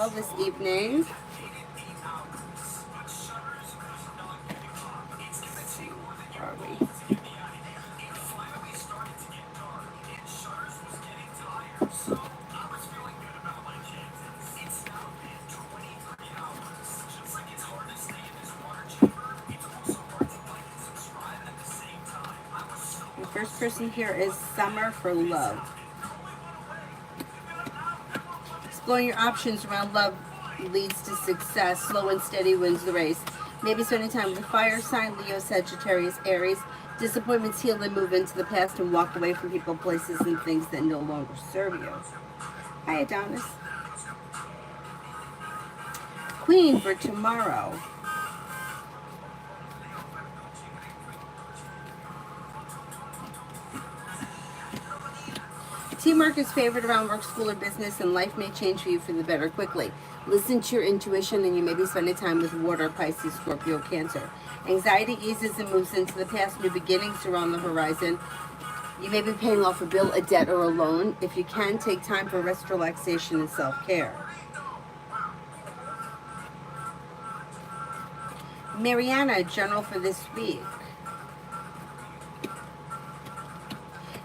well this evening. Where are we? The first person here is Summer for Love. Exploring your options around love leads to success. Slow and steady wins the race. Maybe spending time with the fire sign, Leo, Sagittarius, Aries. Disappointments heal and move into the past and walk away from people, places, and things that no longer serve you. Hi, Adonis. Queen for tomorrow. Teamwork is favored around work, school, or business, and life may change for you for the better quickly. Listen to your intuition, and you may be spending time with water, Pisces, Scorpio, Cancer. Anxiety eases and moves into the past. New beginnings are on the horizon. You may be paying off a bill, a debt, or a loan. If you can, take time for rest, relaxation, and self-care. Mariana, general for this week.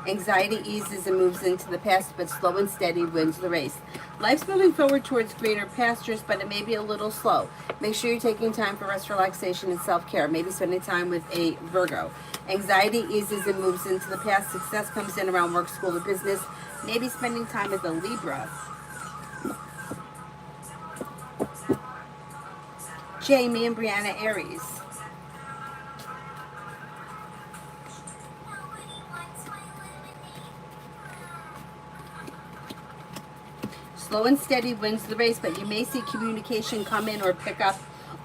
Anxiety eases and moves into the past, but slow and steady wins the race. Life's moving forward towards greener pastures, but it may be a little slow. Make sure you're taking time for rest, relaxation, and self-care. Maybe spending time with a Virgo. Anxiety eases and moves into the past. Success comes in around work, school, or business. Maybe spending time with a Libra. Jamie and Brianna, Aries. Slow and steady wins the race, but you may see communication come in or pick up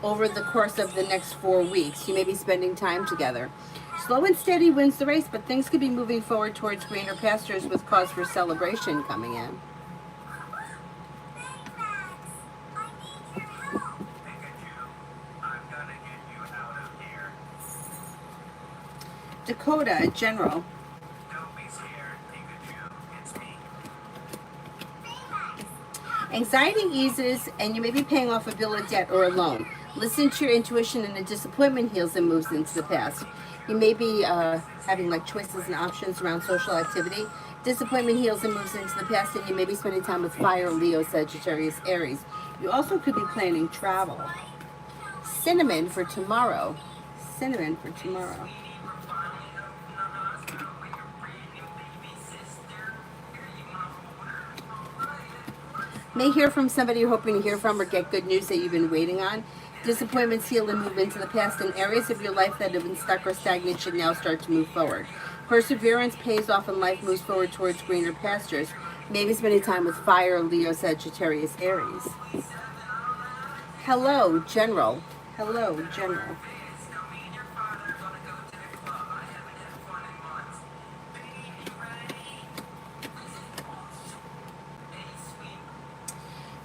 over the course of the next 4 weeks. You may be spending time together. Slow and steady wins the race, but things could be moving forward towards greener pastures with cause for celebration coming in. Dakota, general. Anxiety eases, and you may be paying off a bill, a debt, or a loan. Listen to your intuition, and the disappointment heals and moves into the past. You may be having like choices and options around social activity. Disappointment heals and moves into the past, and you may be spending time with fire, Leo, Sagittarius, Aries. You also could be planning travel. Cinnamon for tomorrow. Cinnamon for tomorrow. May hear from somebody you're hoping to hear from or get good news that you've been waiting on. Disappointments heal and move into the past, and areas of your life that have been stuck or stagnant should now start to move forward. Perseverance pays off and life moves forward towards greener pastures. Maybe spending time with fire, Leo, Sagittarius, Aries. Hello, General. Hello, General.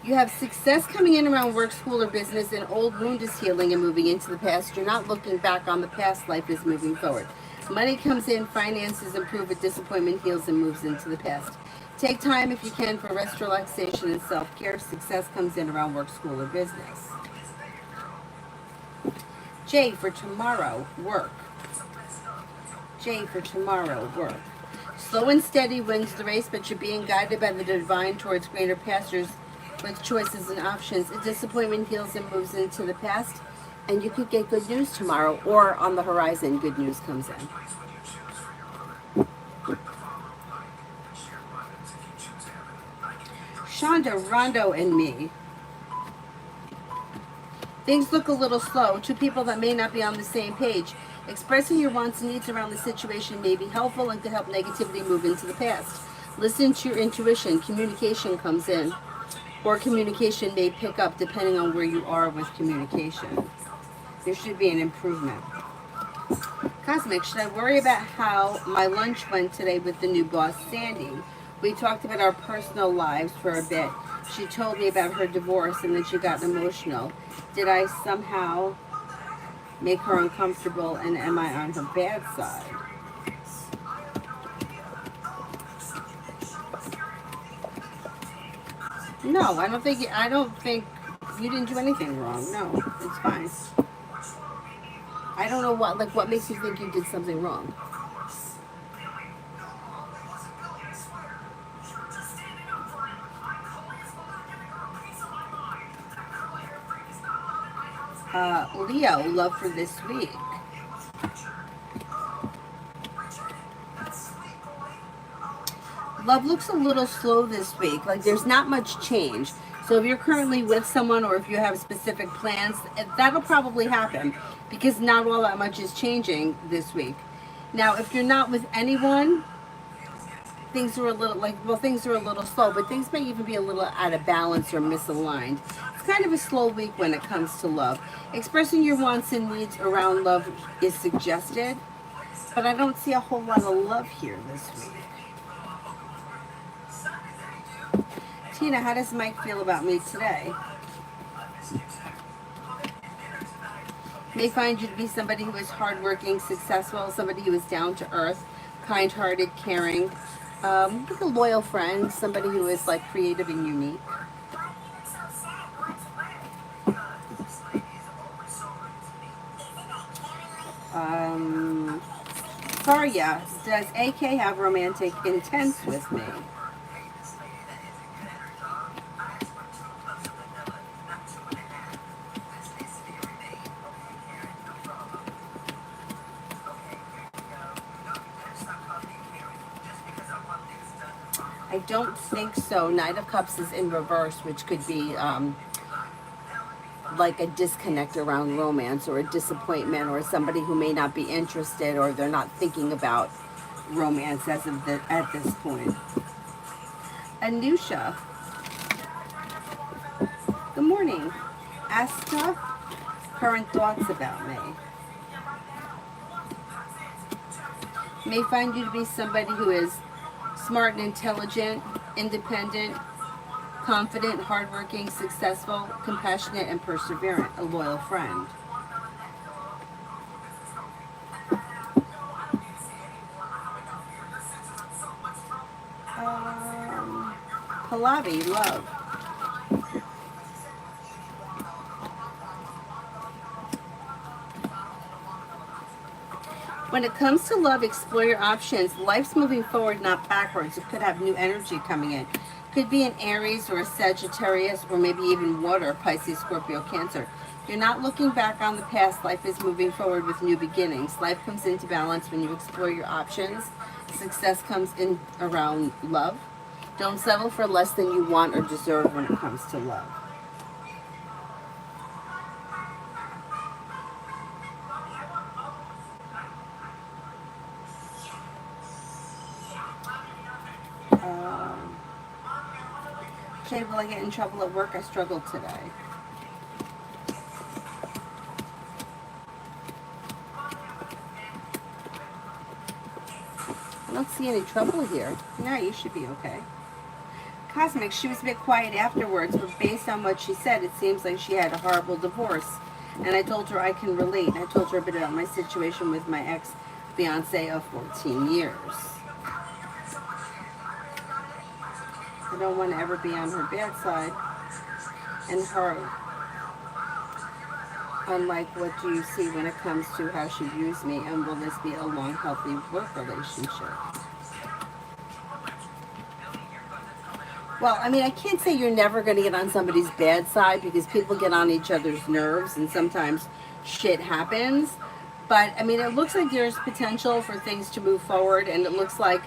You have success coming in around work, school, or business. An old wound is healing and moving into the past. You're not looking back on the past. Life is moving forward. Money comes in, finances improve, a disappointment heals and moves into the past. Take time if you can for rest, relaxation, and self-care. Success comes in around work, school, or business. J for tomorrow, work. J for tomorrow, work. Slow and steady wins the race, but you're being guided by the divine towards greater pastures with choices and options. A disappointment heals and moves into the past, and you could get good news tomorrow, or on the horizon, good news comes in. Shonda, Rondo, and me. Things look a little slow. Two people that may not be on the same page. Expressing your wants and needs around the situation may be helpful and could help negativity move into the past. Listen to your intuition. Communication comes in, or communication may pick up depending on where you are with communication. There should be an improvement. Cosmic, should I worry about how my lunch went today with the new boss, Sandy? We talked about our personal lives for a bit. She told me about her divorce and then she got emotional. Did I somehow make her uncomfortable, and am I on her bad side? No, I don't think you didn't do anything wrong. No, it's fine. I don't know what makes you think you did something wrong. Leo, love for this week. Love looks a little slow this week. Like there's not much change. So if you're currently with someone or if you have specific plans, that'll probably happen because not all that much is changing this week. Now, if you're not with anyone, things are a little things are a little slow, but things may even be a little out of balance or misaligned. It's kind of a slow week when it comes to love. Expressing your wants and needs around love is suggested, but I don't see a whole lot of love here this week. Tina, how does Mike feel about me today? May find you to be somebody who is hardworking, successful, somebody who is down to earth, kind-hearted, caring, like a loyal friend, somebody who is like creative and unique. Karya, does AK have romantic intent with me? I don't think so. Knight of Cups is in reverse, which could be like a disconnect around romance or a disappointment or somebody who may not be interested or they're not thinking about romance at this point. Anusha, good morning. Asta, current thoughts about me. May find you to be somebody who is smart and intelligent, independent, confident, hardworking, successful, compassionate, and perseverant, a loyal friend. Pallavi, love. When it comes to love, explore your options. Life's moving forward, not backwards. It could have new energy coming in. Could be an Aries or a Sagittarius or maybe even water, Pisces, Scorpio, Cancer. You're not looking back on the past. Life is moving forward with new beginnings. Life comes into balance when you explore your options. Success comes in around love. Don't settle for less than you want or deserve when it comes to love. Okay, will I get in trouble at work? I struggled today. I don't see any trouble here. No, you should be okay. Cosmic, she was a bit quiet afterwards, but based on what she said, it seems like she had a horrible divorce. And I told her I can relate. I told her a bit about my situation with my ex-fiance of 14 years. I don't want to ever be on her bad side. And her, unlike what do you see when it comes to how she views me, and will this be a long, healthy work relationship? Well, I mean, I can't say you're never going to get on somebody's bad side because people get on each other's nerves and sometimes shit happens. But, I mean, it looks like there's potential for things to move forward and it looks like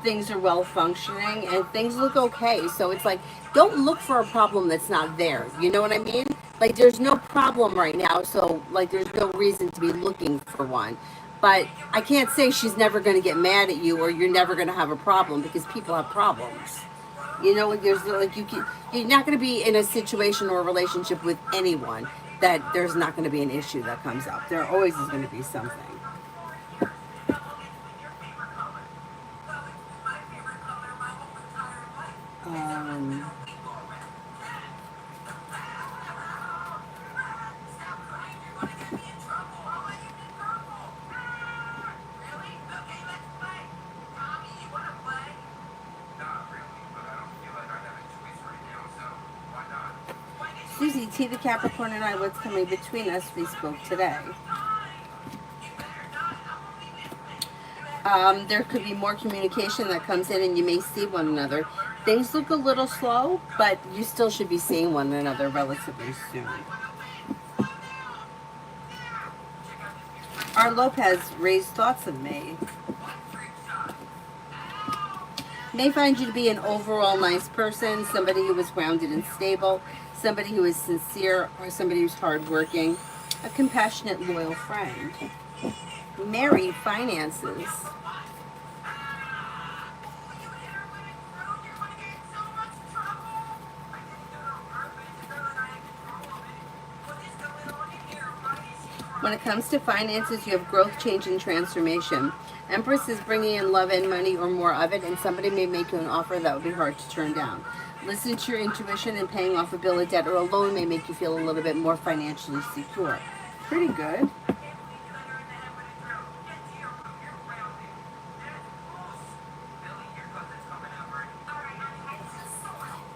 things are well functioning and things look okay. So it's like, don't look for a problem that's not there. You know what I mean? Like, there's no problem right now. So, like, there's no reason to be looking for one. But I can't say she's never going to get mad at you or you're never going to have a problem because people have problems. You know, there's like you're not going to be in a situation or a relationship with anyone that there's not going to be an issue that comes up. There always is going to be something. Um, Susie, T, the Capricorn, and I, what's coming between us? We spoke today. There could be more communication that comes in and you may see one another. Things look a little slow, but you still should be seeing one another relatively soon. Our Lopez raised thoughts of me. May find you to be an overall nice person, somebody who is grounded and stable, somebody who is sincere, or somebody who's hardworking, a compassionate, loyal friend. Mary, finances. When it comes to finances, you have growth, change, and transformation. Empress is bringing in love and money or more of it, and somebody may make you an offer that would be hard to turn down. Listen to your intuition, and paying off a bill of debt or a loan may make you feel a little bit more financially secure. Pretty good.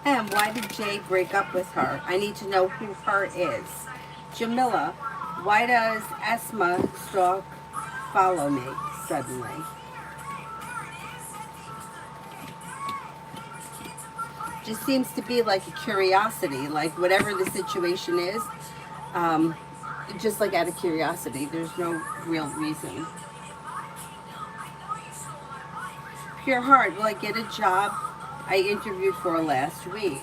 And why did Jay break up with her? I need to know who her is. Jamila, why does Esma stalk follow me suddenly? Just seems to be like a curiosity, like whatever the situation is, just like out of curiosity. There's no real reason. Pure heart, will I get a job I interviewed for last week?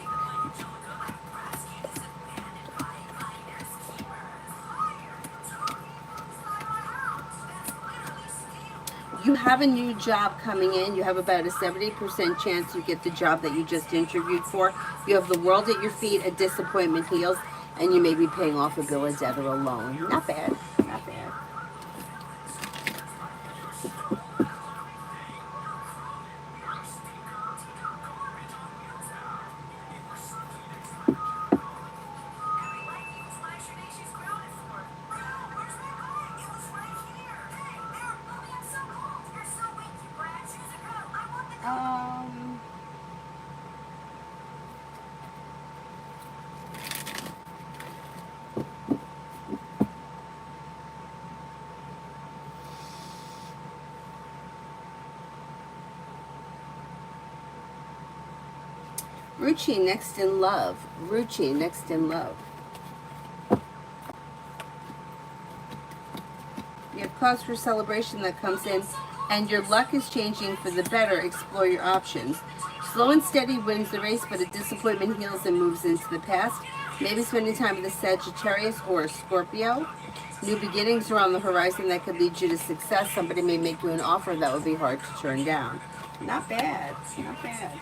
You have a new job coming in. You have about a 70% chance you get the job that you just interviewed for. You have the world at your feet, a disappointment heals, and you may be paying off a bill of debt or a loan. Not bad, not bad. Ruchi, next in love. Ruchi, next in love. You have cause for celebration that comes in, and your luck is changing for the better. Explore your options. Slow and steady wins the race, but a disappointment heals and moves into the past. Maybe spending time with a Sagittarius or a Scorpio. New beginnings are on the horizon that could lead you to success. Somebody may make you an offer that would be hard to turn down. Not bad, not bad.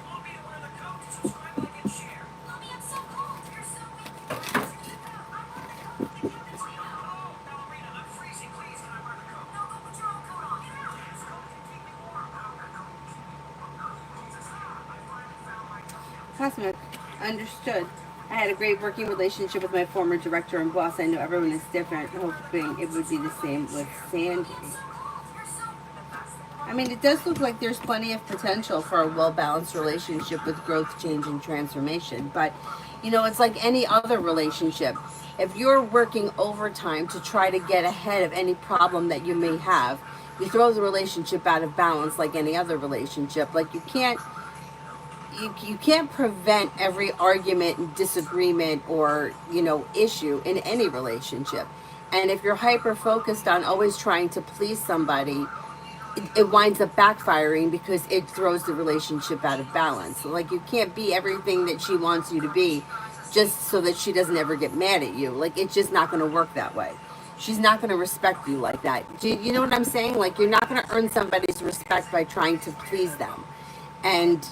Cosmic, understood. I had a great working relationship with my former director and boss. I know everyone is different, hoping it would be the same with Sandy. I mean, it does look like there's plenty of potential for a well-balanced relationship with growth, change, and transformation. But, you know, it's like any other relationship. If you're working overtime to try to get ahead of any problem that you may have, you throw the relationship out of balance like any other relationship. Like you can't prevent every argument, disagreement, or, you know, issue in any relationship. And if you're hyper focused on always trying to please somebody, it winds up backfiring because it throws the relationship out of balance. Like you can't be everything that she wants you to be just so that she doesn't ever get mad at you. Like it's just not going to work that way. She's not going to respect you like that. Do you know what I'm saying? Like you're not going to earn somebody's respect by trying to please them. And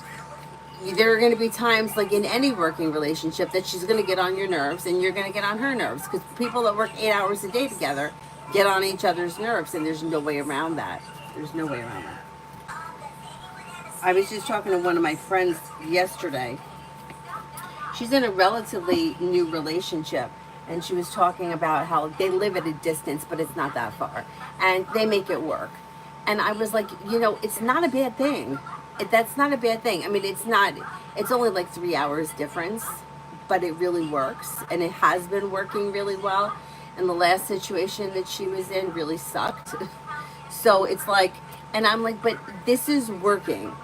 there are going to be times, like in any working relationship, that she's going to get on your nerves and you're going to get on her nerves, because people that work 8 hours a day together get on each other's nerves, and there's no way around that. There's no way around that. I was just talking to one of my friends yesterday. She's in a relatively new relationship, and she was talking about how they live at a distance, but it's not that far, and they make it work. And I was like, you know, it's not a bad thing. That's not a bad thing. I mean, it's only like 3 hours difference, but it really works, and it has been working really well. And the last situation that she was in really sucked. So it's like, and I'm like, but this is working.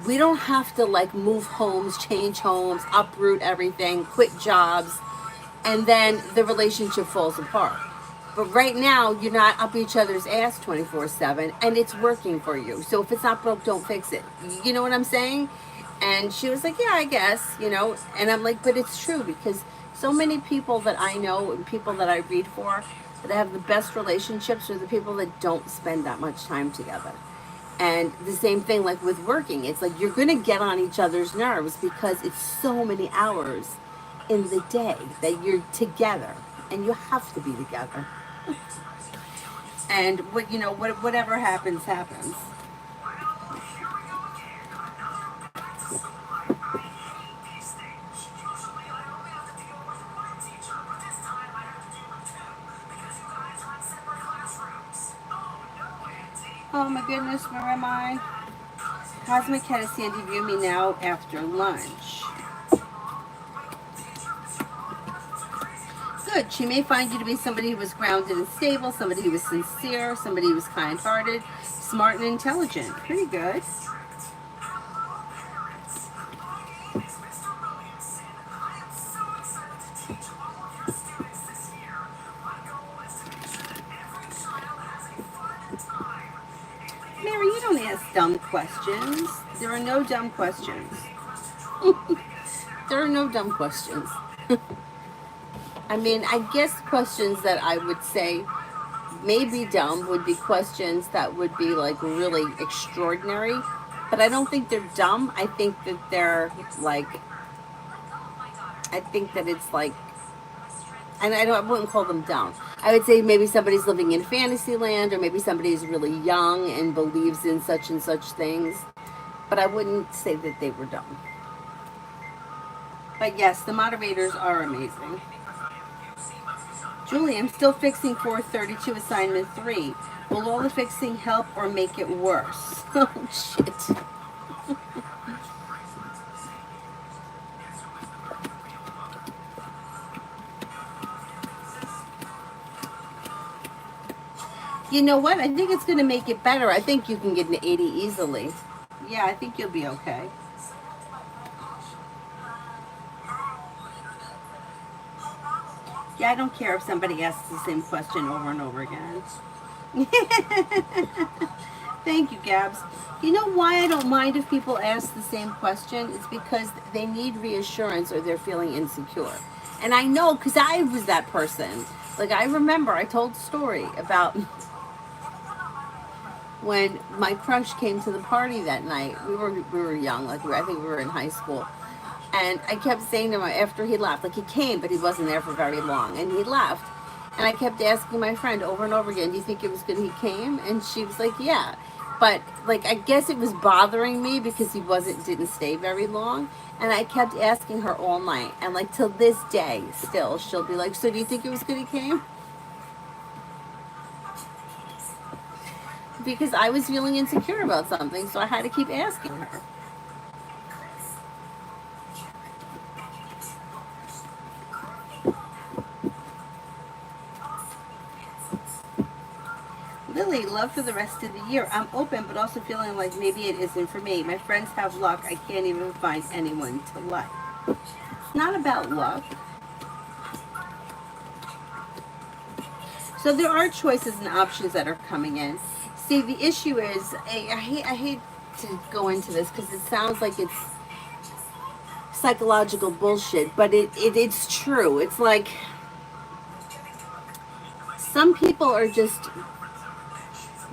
We don't have to like move homes, change homes, uproot everything, quit jobs, and then the relationship falls apart. But right now, you're not up each other's ass 24/7, and it's working for you. So if it's not broke, don't fix it. You know what I'm saying? And she was like, yeah, I guess, you know. And I'm like, but it's true, because so many people that I know and people that I read for that have the best relationships are the people that don't spend that much time together. And the same thing like with working. It's like you're going to get on each other's nerves because it's so many hours in the day that you're together, and you have to be together. And what, you know, whatever happens, happens. Oh my goodness, where am I? Cosmic had a Sandy view me now after lunch. Good. She may find you to be somebody who was grounded and stable, somebody who was sincere, somebody who was kind-hearted, smart and intelligent. Pretty good. Mary, you don't ask dumb questions. There are no dumb questions. There are no dumb questions. I mean, I guess questions that I would say may be dumb would be questions that would be like really extraordinary. But I don't think they're dumb. I think that they're like, I think that it's like, and I wouldn't call them dumb. I would say maybe somebody's living in fantasy land, or maybe somebody's really young and believes in such and such things. But I wouldn't say that they were dumb. But yes, the moderators are amazing. Julie, I'm still fixing 432 assignment 3. Will all the fixing help or make it worse? Oh, shit. You know what? I think it's going to make it better. I think you can get an 80 easily. Yeah, I think you'll be okay. Yeah, I don't care if somebody asks the same question over and over again. Thank you, Gabs. You know why I don't mind if people ask the same question? It's because they need reassurance or they're feeling insecure. And I know, because I was that person. Like, I remember I told a story about when my crush came to the party that night. We were young, like I think we were in high school. And I kept saying to him after he left, like he came, but he wasn't there for very long, and he left. And I kept asking my friend over and over again, do you think it was good he came? And she was like, yeah. But like, I guess it was bothering me because he didn't stay very long. And I kept asking her all night. And like till this day, still, she'll be like, so do you think it was good he came? Because I was feeling insecure about something, so I had to keep asking her. Lily, love for the rest of the year. I'm open, but also feeling like maybe it isn't for me. My friends have luck. I can't even find anyone to like. It's not about luck. So there are choices and options that are coming in. See, the issue is, I hate to go into this because it sounds like it's psychological bullshit, but it's true. It's like some people are just,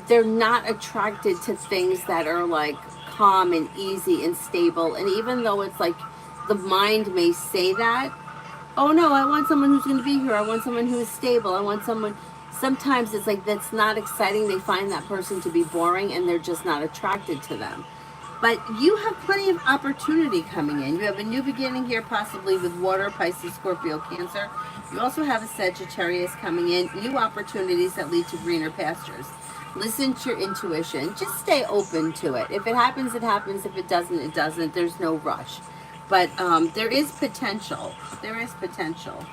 they're not attracted to things that are like calm and easy and stable. And even though it's like the mind may say that, oh no, I want someone who's going to be here. I want someone who is stable. I want someone. Sometimes it's like that's not exciting. They find that person to be boring and they're just not attracted to them. But you have plenty of opportunity coming in. You have a new beginning here, possibly with water, Pisces, Scorpio, Cancer. You also have a Sagittarius coming in. New opportunities that lead to greener pastures. Listen to your intuition. Just stay open to it. If it happens, it happens. If it doesn't, it doesn't. There's no rush. But there is potential. There is potential.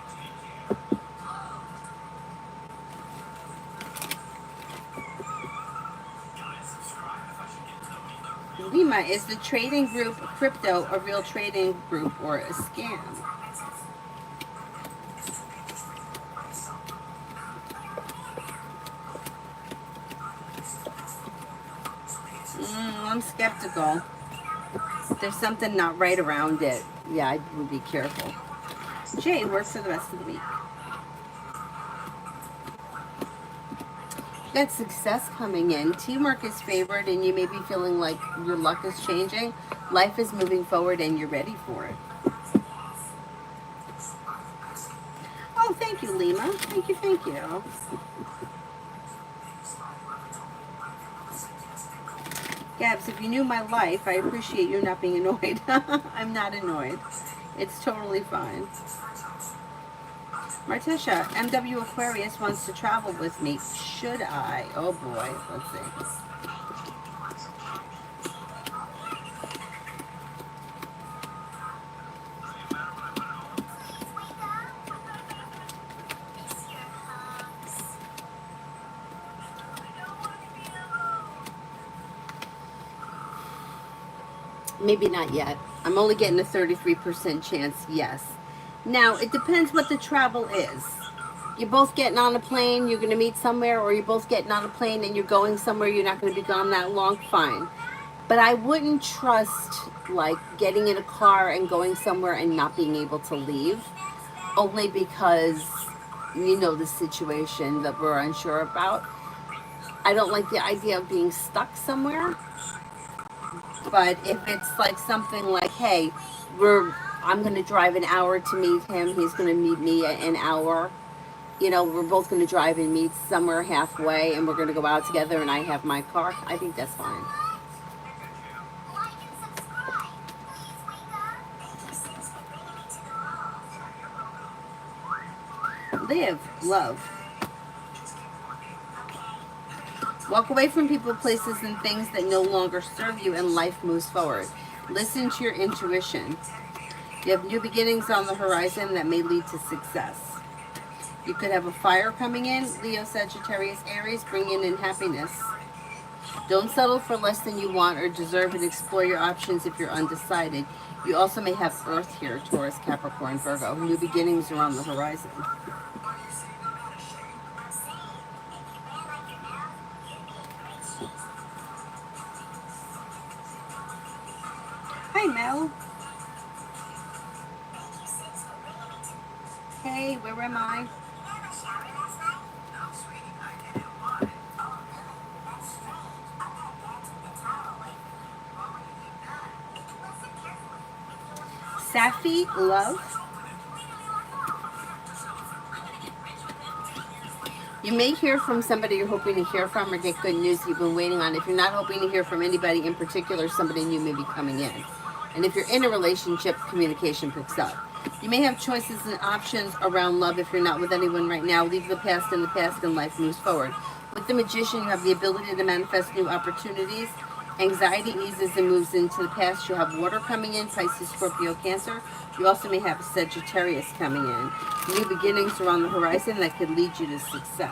Lima, is the trading group crypto a real trading group or a scam? I'm skeptical. There's something not right around it. Yeah, I would be careful. Jay, work for the rest of the week. Got success coming in. Teamwork is favored, and you may be feeling like your luck is changing. Life is moving forward, and you're ready for it. Oh, thank you, Lima. Thank you, thank you. Gabs, if you knew my life, I appreciate you not being annoyed. I'm not annoyed. It's totally fine. Martisha, MW Aquarius wants to travel with me. Should I? Oh boy, let's see. Maybe not yet. I'm only getting a 33% chance, yes. Now, it depends what the travel is. You're both getting on a plane, you're going to meet somewhere, or you're both getting on a plane and you're going somewhere, you're not going to be gone that long, fine. But I wouldn't trust, like, getting in a car and going somewhere and not being able to leave, only because you know the situation that we're unsure about. I don't like the idea of being stuck somewhere. But if it's like something like, hey, I'm going to drive an hour to meet him, he's going to meet me an hour, you know, we're both going to drive and meet somewhere halfway, and we're going to go out together, and I have my car, I think that's fine. Live, love. Walk away from people, places, and things that no longer serve you, and life moves forward. Listen to your intuition. You have new beginnings on the horizon that may lead to success. You could have a fire coming in. Leo, Sagittarius, Aries, bringing in happiness. Don't settle for less than you want or deserve, and explore your options if you're undecided. You also may have Earth here, Taurus, Capricorn, Virgo. New beginnings are on the horizon. Hi, Mel. Hey, where am I? Safi, love. You may hear from somebody you're hoping to hear from, or get good news you've been waiting on. If you're not hoping to hear from anybody in particular, somebody new may be coming in. And if you're in a relationship, communication picks up. You may have choices and options around love. If you're not with anyone right now, leave the past in the past and life moves forward. With the Magician, you have the ability to manifest new opportunities. Anxiety eases and moves into the past. You have water coming in, Pisces, Scorpio, Cancer. You also may have Sagittarius coming in. New beginnings are on the horizon that could lead you to success.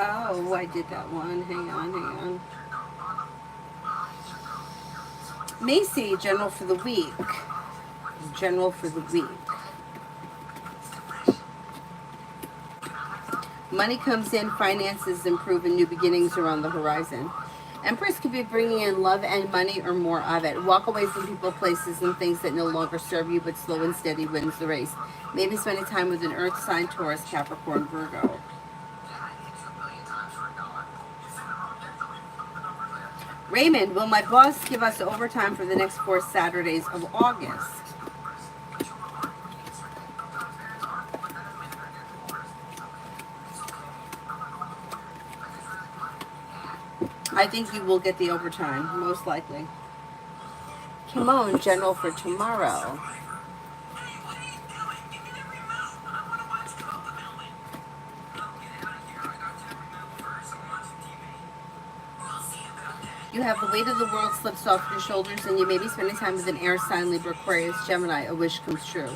Oh, I did that one. Hang on. Macy, general for the week. General for the week. Money comes in, finances improve, and new beginnings are on the horizon. Empress could be bringing in love and money, or more of it. Walk away from people, places, and things that no longer serve you, but slow and steady wins the race. Maybe spending time with an earth sign, Taurus, Capricorn, Virgo. Raymond, will my boss give us overtime for the next 4 Saturdays of August? I think you will get the overtime, most likely. Come on, General, for tomorrow. You have the weight of the world slips off your shoulders, and you may be spending time with an air sign, Libra, Aquarius, Gemini. A wish comes true.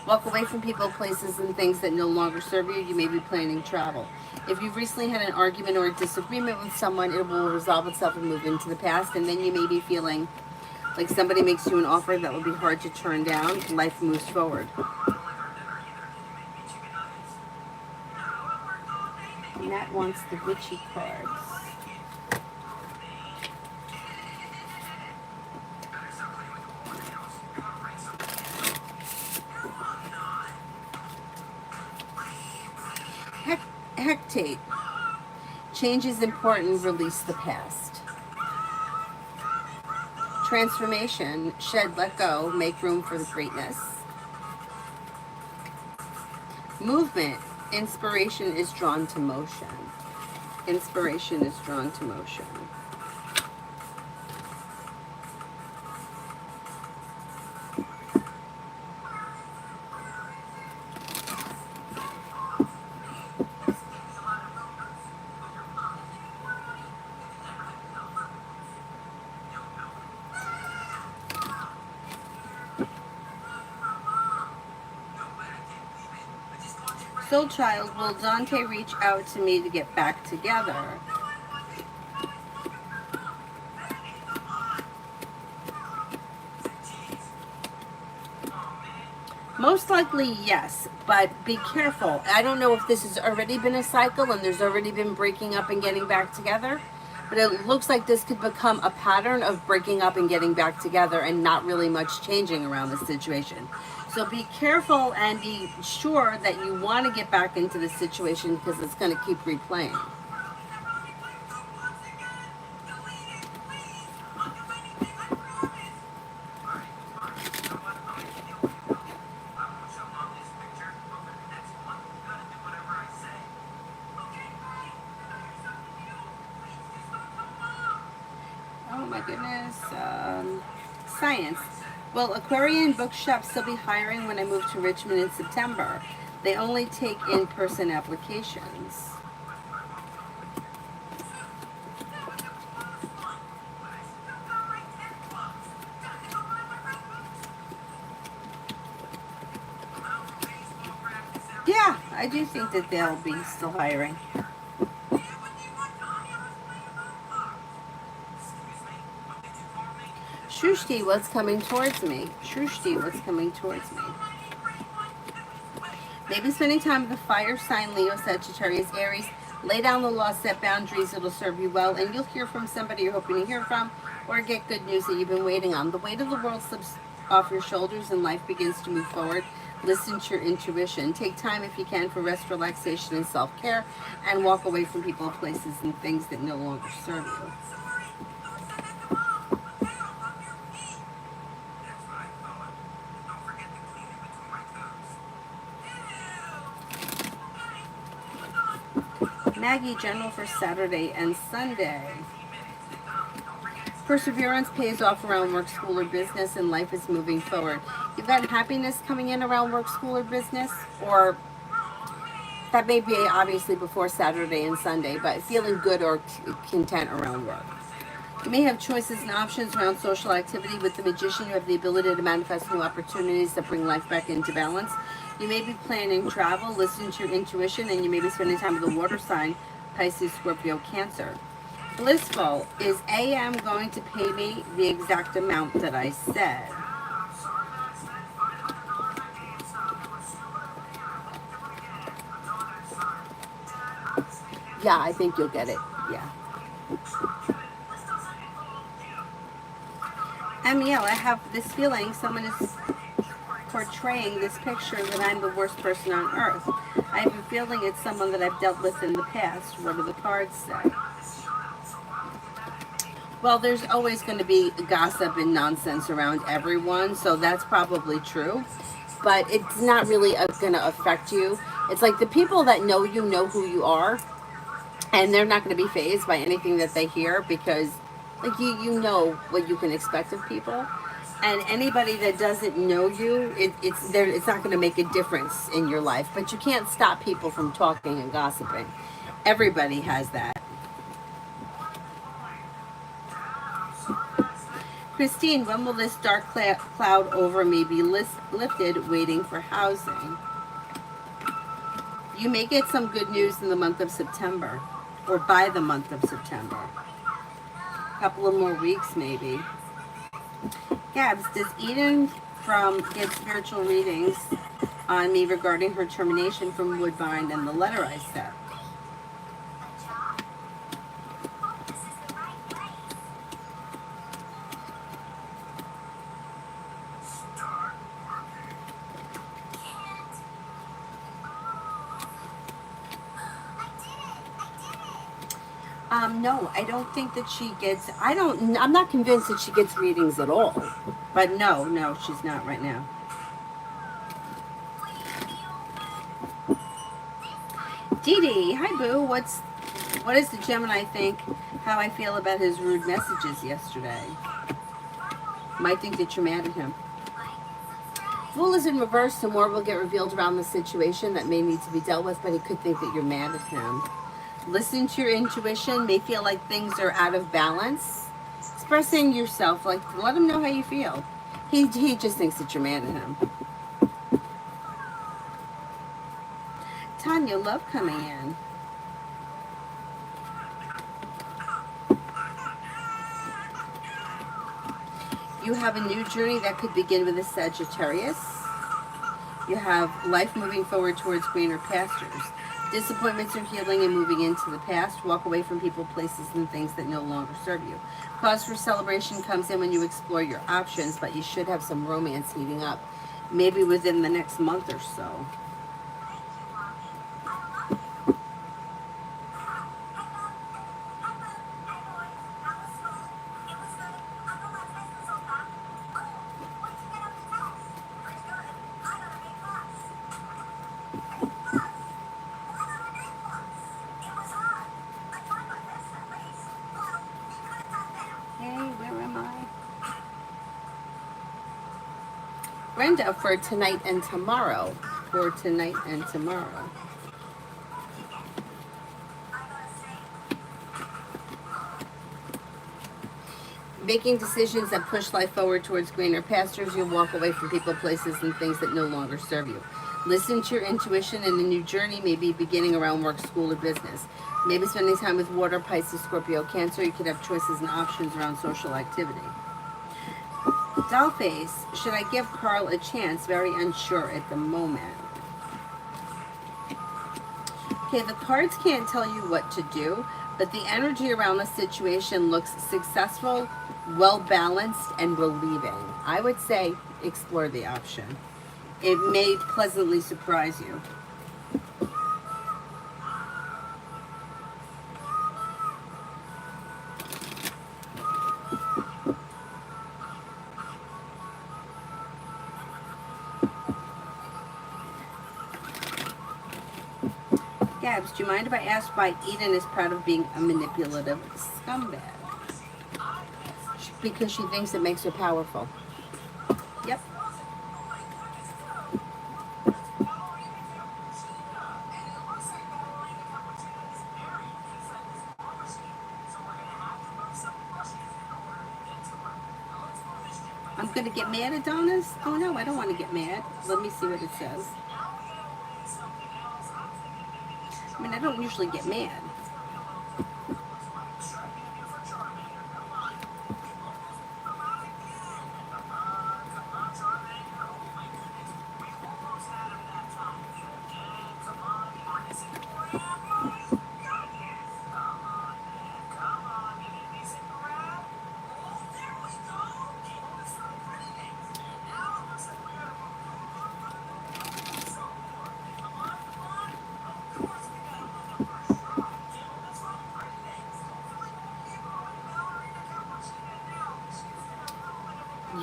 Walk away from people, places, and things that no longer serve you. You may be planning travel. If you've recently had an argument or a disagreement with someone, it will resolve itself and move into the past, and then you may be feeling like somebody makes you an offer that would be hard to turn down. Life moves forward. Matt wants the witchy cards. Hectate. Change is important, release the past. Transformation, shed, let go, make room for the greatness. Movement, inspiration is drawn to motion. Inspiration is drawn to motion. Soul Child, will Dante reach out to me to get back together? Most likely, yes, but be careful. I don't know if this has already been a cycle and there's already been breaking up and getting back together, but it looks like this could become a pattern of breaking up and getting back together and not really much changing around the situation. So be careful and be sure that you want to get back into the situation because it's going to keep replaying. Oh my goodness. Science. Will Aquarian bookshops still be hiring when I move to Richmond in September? They only take in-person applications. Yeah, I do think that they'll be still hiring. Shrushti, what's coming towards me? Shrushti, what's coming towards me? Maybe spending time with the fire sign, Leo, Sagittarius, Aries. Lay down the law, set boundaries. It'll serve you well, and you'll hear from somebody you're hoping to hear from, or get good news that you've been waiting on. The weight of the world slips off your shoulders, and life begins to move forward. Listen to your intuition. Take time, if you can, for rest, relaxation, and self-care, and walk away from people, places, and things that no longer serve you. Maggie, General, for Saturday and Sunday. Perseverance pays off around work, school, or business, and life is moving forward. You've got happiness coming in around work, school, or business, or that may be obviously before Saturday and Sunday, but feeling good or content around work. You may have choices and options around social activity. With the Magician, you have the ability to manifest new opportunities that bring life back into balance. You may be planning travel, listen to your intuition, and you may be spending time with a water sign, Pisces, Scorpio, Cancer. Blissful, is AM going to pay me the exact amount that I said? Yeah, I think you'll get it. Yeah. Amiel, I have this feeling someone is portraying this picture that I'm the worst person on earth. I have a feeling it's someone that I've dealt with in the past. What do the cards say? Well, there's always going to be gossip and nonsense around everyone, so that's probably true. But it's not really going to affect you. It's like the people that know you know who you are, and they're not going to be fazed by anything that they hear because like you know what you can expect of people, and anybody that doesn't know you, it's not going to make a difference in your life, but you can't stop people from talking and gossiping. Everybody has that. Christine, when will this dark cloud over me be lifted, waiting for housing? You may get some good news in the month of September, or by the month of September. A couple of more weeks, maybe. Gabs, does Eden from get spiritual readings on me regarding her termination from Woodbine and the letter I sent? No, I don't think that she gets. I'm not convinced that she gets readings at all. But no, she's not right now. Dee Dee, hi boo. What does the Gemini think? How I feel about his rude messages yesterday? Might think that you're mad at him. Fool is in reverse, so more will get revealed around the situation that may need to be dealt with, but he could think that you're mad at him. Listen to your intuition. May feel like things are out of balance. Expressing yourself, like let him know how you feel. He just thinks that you're mad at him. Tanya, love coming in. You have a new journey that could begin with a Sagittarius. You have life moving forward towards greener pastures. Disappointments are healing and moving into the past. Walk away from people, places, and things that no longer serve you. Cause for celebration comes in when you explore your options, but you should have some romance heating up, maybe within the next month or so. Brenda, for tonight and tomorrow. For tonight and tomorrow. Making decisions that push life forward towards greener pastures. You'll walk away from people, places, and things that no longer serve you. Listen to your intuition, and a new journey may be beginning around work, school, or business. Maybe spending time with water, Pisces, Scorpio, Cancer. You could have choices and options around social activity. Dollface, should I give Carl a chance? Very unsure at the moment. Okay, the cards can't tell you what to do, but the energy around the situation looks successful, well balanced, and relieving. I would say explore the option. It may pleasantly surprise you. Gabs, do you mind if I ask why Eden is proud of being a manipulative scumbag? Because she thinks it makes her powerful. Yep. I'm going to get mad, Adonis? Oh no, I don't want to get mad. Let me see what it says. I mean, I don't usually get mad.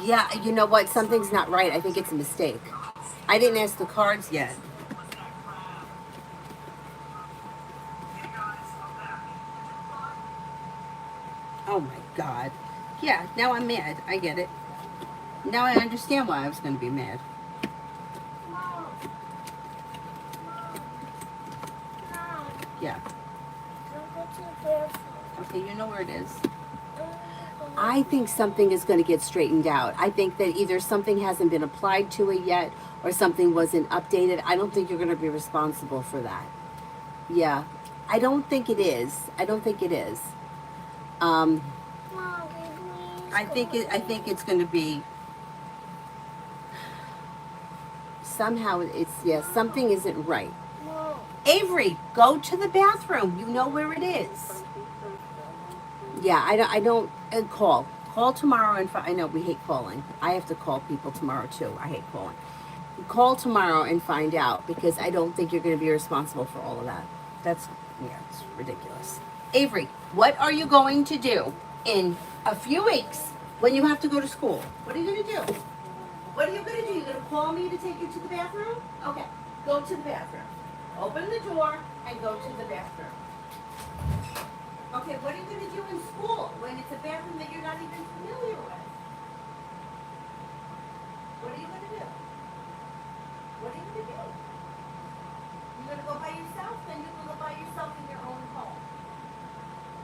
Yeah, you know what? Something's not right. I think it's a mistake. I didn't ask the cards yet. God. Yeah, now I'm mad. I get it. Now I understand why I was going to be mad. Mom, Mom, Yeah. don't go to the bathroom. Okay, you know where it is. Mm, I think something is going to get straightened out. I think that either something hasn't been applied to it yet or something wasn't updated. I don't think you're going to be responsible for that. Yeah. I don't think it is. I don't think it is. Um, Mom, give me I think it's going to be somehow it's yeah, something isn't right. Mom. Avery, go to the bathroom. You know where it is. Yeah, I don't call tomorrow and I know we hate calling. I have to call people tomorrow too. I hate calling. Call tomorrow and find out because I don't think you're going to be responsible for all of that. That's yeah, it's ridiculous. Avery, what are you going to do in a few weeks when you have to go to school? What are you going to do? What are you going to do? You're going to call me to take you to the bathroom? Okay, go to the bathroom. Open the door and go to the bathroom. Okay, what are you going to do in school when it's a bathroom that you're not even familiar with? What are you going to do? What are you going to do? You're going to go by yourself? Then you can go by yourself in your own home.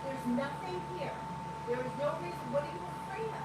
There's nothing here. There is no reason. What are you afraid of?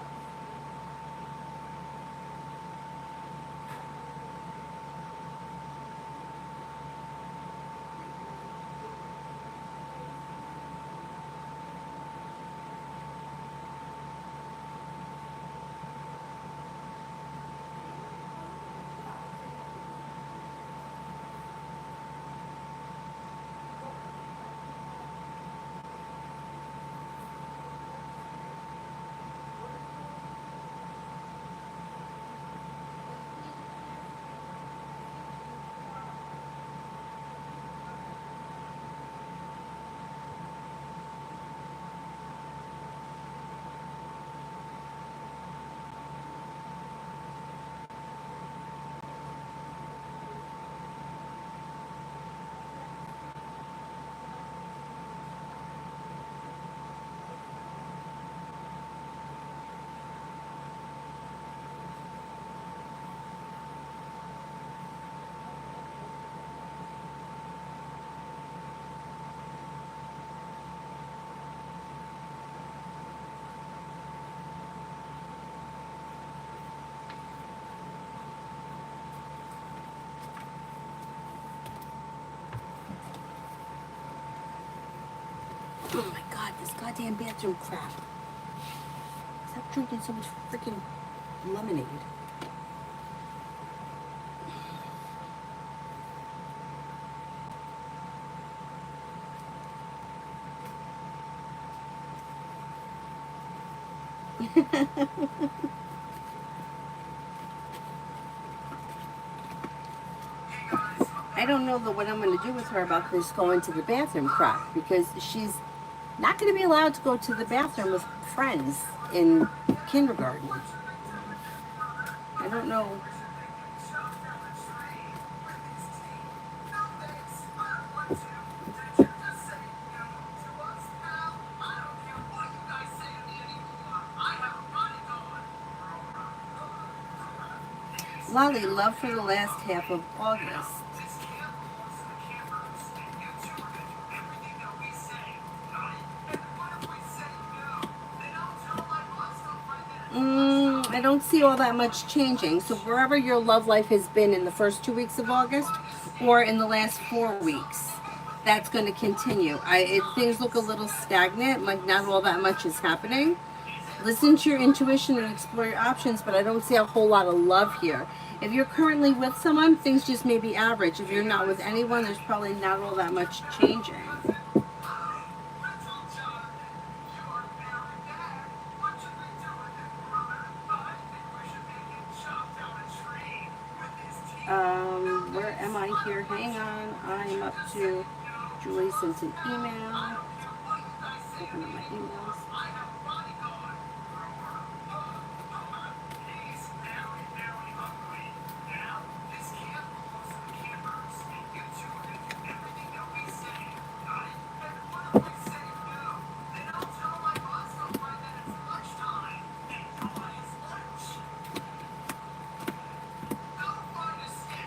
Oh my god, this goddamn bathroom crap. Stop drinking so much freaking lemonade. I don't know what I'm going to do with her about this going to the bathroom crap because she's not going to be allowed to go to the bathroom with friends in kindergarten. I don't know. Lolly, love for the last half of August. I don't see all that much changing. So wherever your love life has been in the first 2 weeks of August or in the last 4 weeks, that's going to continue. Things look a little stagnant, like not all that much is happening. Listen to your intuition and explore your options, but I don't see a whole lot of love here. If you're currently with someone, things just may be average. If you're not with anyone, there's probably not all that much changing. Where am I here? Hang on. I'm up to Julie sent an email. Open up my emails.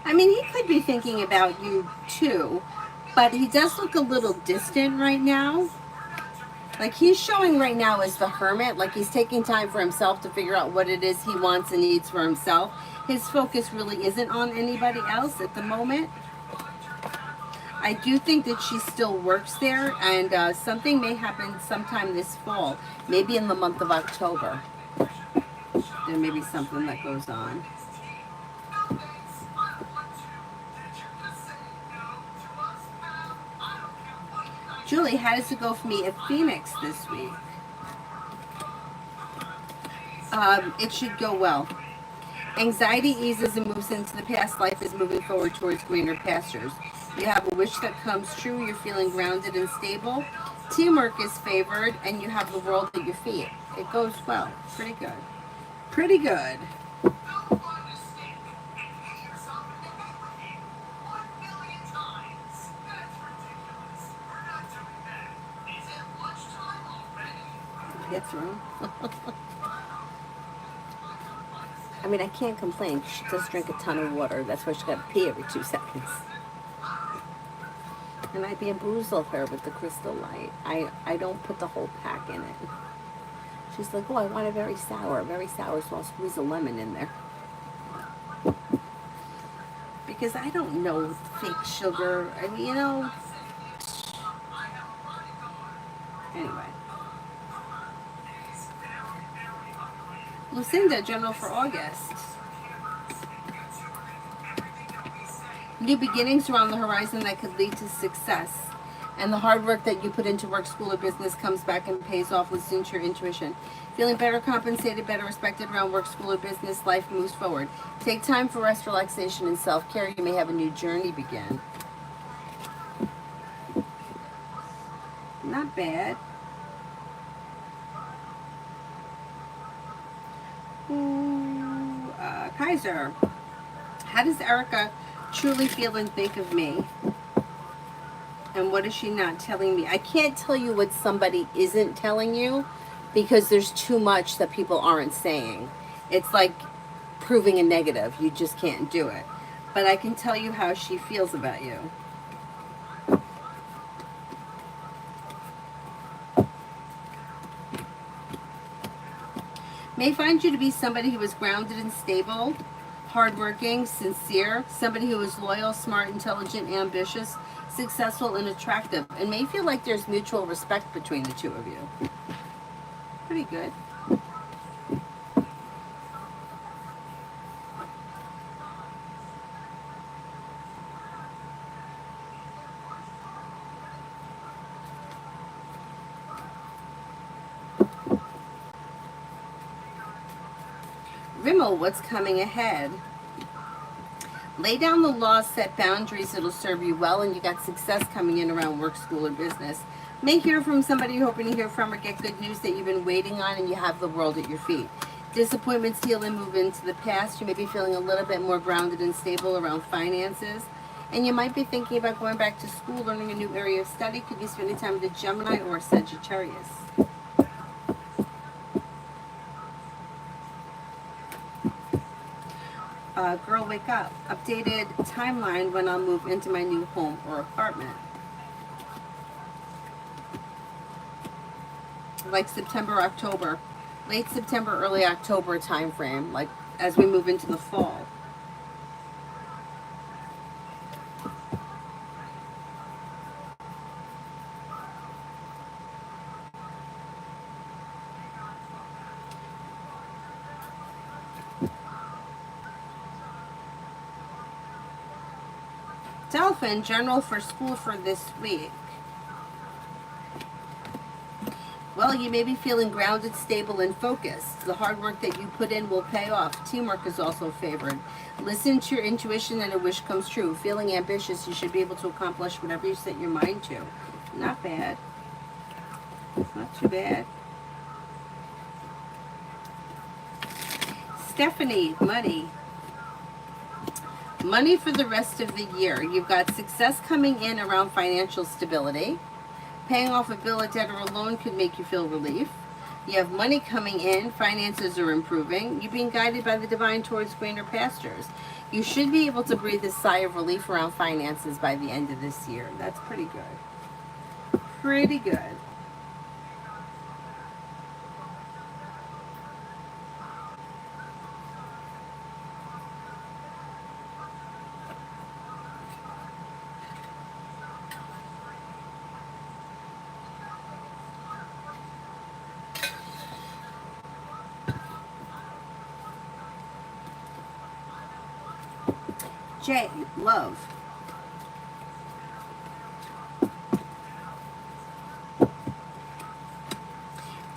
I mean, he could be thinking about you too, but he does look a little distant right now. Like he's showing right now as the hermit, like he's taking time for himself to figure out what it is he wants and needs for himself. His focus really isn't on anybody else at the moment. I do think that she still works there, and something may happen sometime this fall, maybe in the month of October. There may be something that goes on. Julie, how does it go for me at Phoenix this week? It should go well. Anxiety eases and moves into the past. Life is moving forward towards greener pastures. You have a wish that comes true. You're feeling grounded and stable. Teamwork is favored, and you have the world at your feet. It goes well. Pretty good. Pretty good. Get through. I mean, I can't complain. She does drink a ton of water. That's why she got to pee every 2 seconds. And I bamboozle her with the crystal light. I don't put the whole pack in it. She's like, oh, I want it very sour, so I'll squeeze a lemon in there. Because I don't know fake sugar. I mean, you know. Anyway. Lucinda, general for August. New beginnings are on the horizon that could lead to success. And the hard work that you put into work, school, or business comes back and pays off. Listen to your intuition. Feeling better compensated, better respected around work, school, or business, life moves forward. Take time for rest, relaxation, and self-care. You may have a new journey begin. Not bad. Ooh, Kaiser. How does Erica truly feel and think of me? And what is she not telling me? I can't tell you what somebody isn't telling you because there's too much that people aren't saying. It's like proving a negative. You just can't do it. But I can tell you how she feels about you. May find you to be somebody who is grounded and stable, hardworking, sincere, somebody who is loyal, smart, intelligent, ambitious, successful, and attractive, and may feel like there's mutual respect between the two of you. Pretty good. Rimmel, what's coming ahead? Lay down the laws, set boundaries, it'll serve you well, and you got success coming in around work, school, or business. May hear from somebody you're hoping to hear from or get good news that you've been waiting on, and you have the world at your feet. Disappointments heal and move into the past. You may be feeling a little bit more grounded and stable around finances. And you might be thinking about going back to school, learning a new area of study. Could be spending time with a Gemini or a Sagittarius. Girl, wake up. Updated timeline when I'll move into my new home or apartment. Like September, October. Late September, early October time frame. Like as we move into the fall. Dolphin, general for school for this week. Well, you may be feeling grounded, stable, and focused. The hard work that you put in will pay off. Teamwork is also favored. Listen to your intuition and a wish comes true. Feeling ambitious, you should be able to accomplish whatever you set your mind to. Not bad. Not too bad. Stephanie, money. Money for the rest of the year. You've got success coming in around financial stability. Paying off a bill, a debt, or a loan could make you feel relief. You have money coming in, finances are improving. You're being guided by the divine towards greener pastures. You should be able to breathe a sigh of relief around finances by the end of this year. That's pretty good. Pretty good. J, love.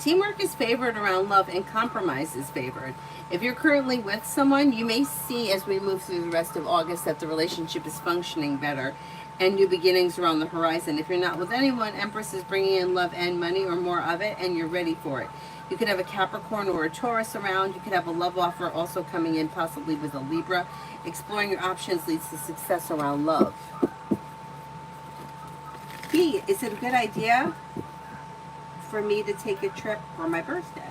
Teamwork is favored around love and compromise is favored. If you're currently with someone, you may see as we move through the rest of August that the relationship is functioning better and new beginnings are on the horizon. If you're not with anyone, Empress is bringing in love and money or more of it, and you're ready for it. You could have a Capricorn or a Taurus around. You could have a love offer also coming in, possibly with a Libra. Exploring your options leads to success around love. B, is it a good idea for me to take a trip for my birthday?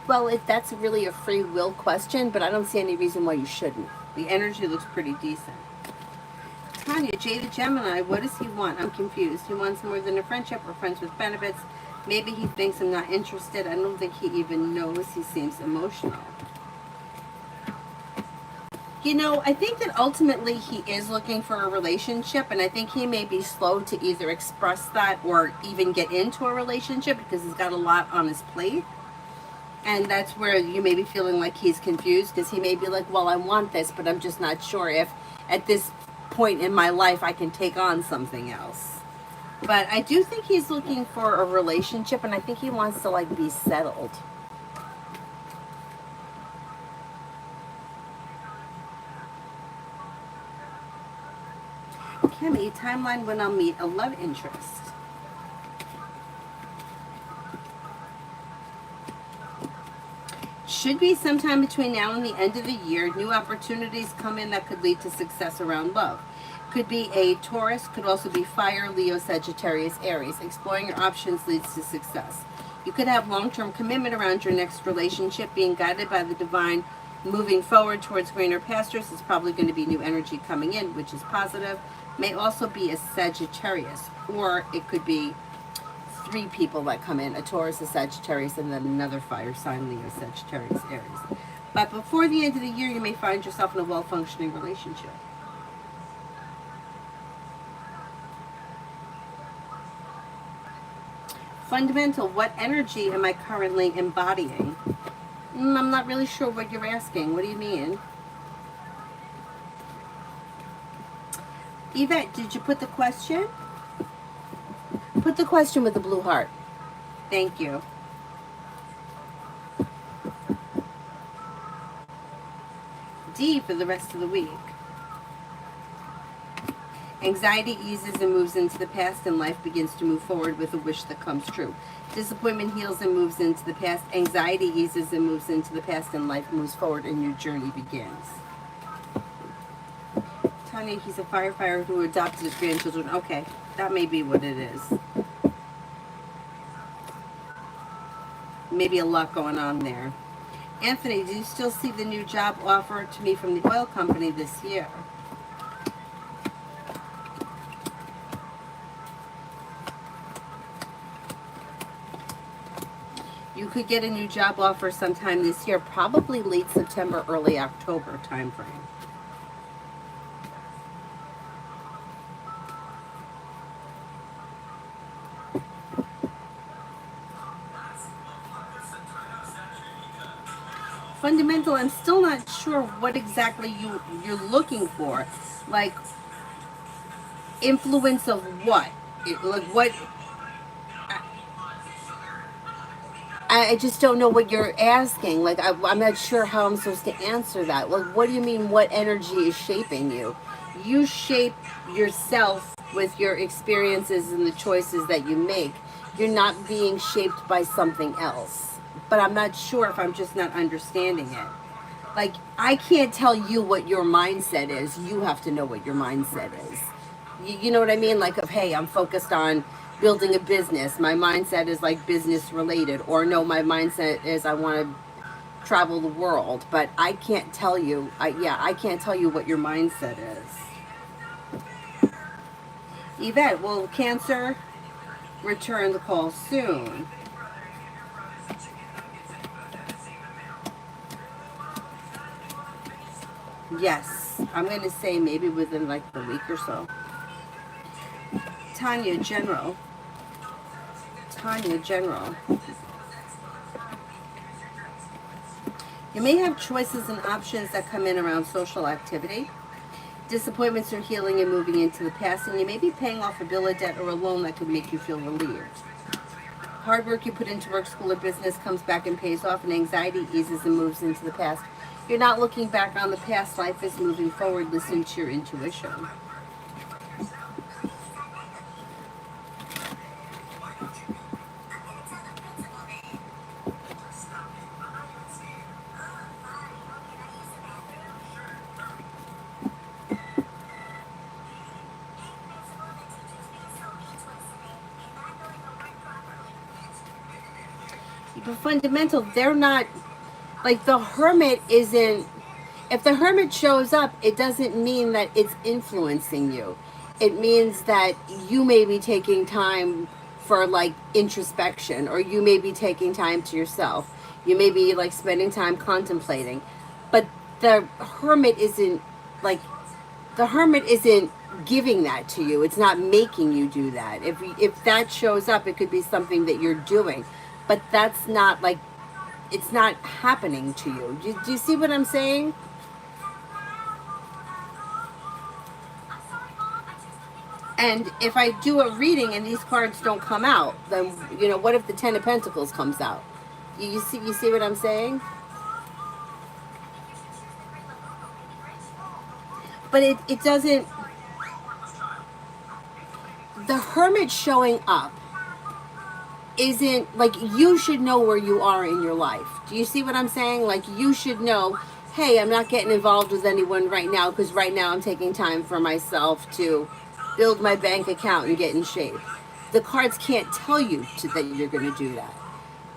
Well, if that's really a free will question, but I don't see any reason why you shouldn't. The energy looks pretty decent. Tanya, Jada Gemini, what does he want? I'm confused. He wants more than a friendship or friends with benefits. Maybe he thinks I'm not interested. I don't think he even knows. He seems emotional. You know, I think that ultimately he is looking for a relationship, and I think he may be slow to either express that or even get into a relationship because he's got a lot on his plate. And that's where you may be feeling like he's confused because he may be like, well, I want this, but I'm just not sure if at this point in my life I can take on something else. But I do think he's looking for a relationship, and I think he wants to like be settled. Kimmy, timeline when I'll meet a love interest. Should be sometime between now and the end of the year. New opportunities come in that could lead to success around love. Could be a Taurus, could also be Fire, Leo, Sagittarius, Aries. Exploring your options leads to success. You could have long-term commitment around your next relationship, being guided by the divine, moving forward towards greener pastures. Is probably going to be new energy coming in, which is positive. May also be a Sagittarius, or it could be 3 people that come in, a Taurus, a Sagittarius, and then another fire sign, Leo, Sagittarius, Aries. But before the end of the year, you may find yourself in a well-functioning relationship. Fundamental, what energy am I currently embodying? I'm not really sure what you're asking. What do you mean? Yvette, did you put the question? Put the question with the blue heart. Thank you. D for the rest of the week. Anxiety eases and moves into the past, and life begins to move forward with a wish that comes true. Disappointment heals and moves into the past. Anxiety eases and moves into the past, and life moves forward, and your journey begins. Tanya, he's a firefighter who adopted his grandchildren. Okay, that may be what it is. Maybe a lot going on there. Anthony, do you still see the new job offer to me from the oil company this year? You could get a new job offer sometime this year, probably late September, early October timeframe. Fundamental, I'm still not sure what exactly you're looking for. Like, influence of what? Like, what? I just don't know what you're asking. Like, I'm not sure how I'm supposed to answer that. Like, what do you mean, what energy is shaping you? You shape yourself with your experiences and the choices that you make. You're not being shaped by something else. But I'm not sure if I'm just not understanding it. Like, I can't tell you what your mindset is. You have to know what your mindset is. You know what I mean? Like, of, hey, I'm focused on building a business. My mindset is like business related. Or no, my mindset is I want to travel the world. But I can't tell you, I can't tell you what your mindset is. Yvette, will Cancer return the call soon? Yes, I'm going to say maybe within like the week or so. Tanya General. Tanya General. You may have choices and options that come in around social activity. Disappointments are healing and moving into the past, and you may be paying off a bill of debt or a loan that could make you feel relieved. Hard work you put into work, school, or business comes back and pays off, and anxiety eases and moves into the past. You're not looking back on the past. Life is moving forward. Listen to your intuition. But fundamental, they're not, like, the hermit isn't, if the hermit shows up, it doesn't mean that it's influencing you. It means that you may be taking time for like introspection, or you may be taking time to yourself. You may be like spending time contemplating. But the hermit isn't like, the hermit isn't giving that to you. It's not making you do that. If that shows up, it could be something that you're doing. But that's not like, it's not happening to you. Do you see what I'm saying? And if I do a reading and these cards don't come out, then what if the Ten of Pentacles comes out? You see what I'm saying? But it doesn't. The Hermit showing up isn't like, you should know where you are in your life. Do you see what I'm saying? Like, you should know, hey, I'm not getting involved with anyone right now because right now I'm taking time for myself to build my bank account and get in shape. The cards can't tell you that you're going to do that.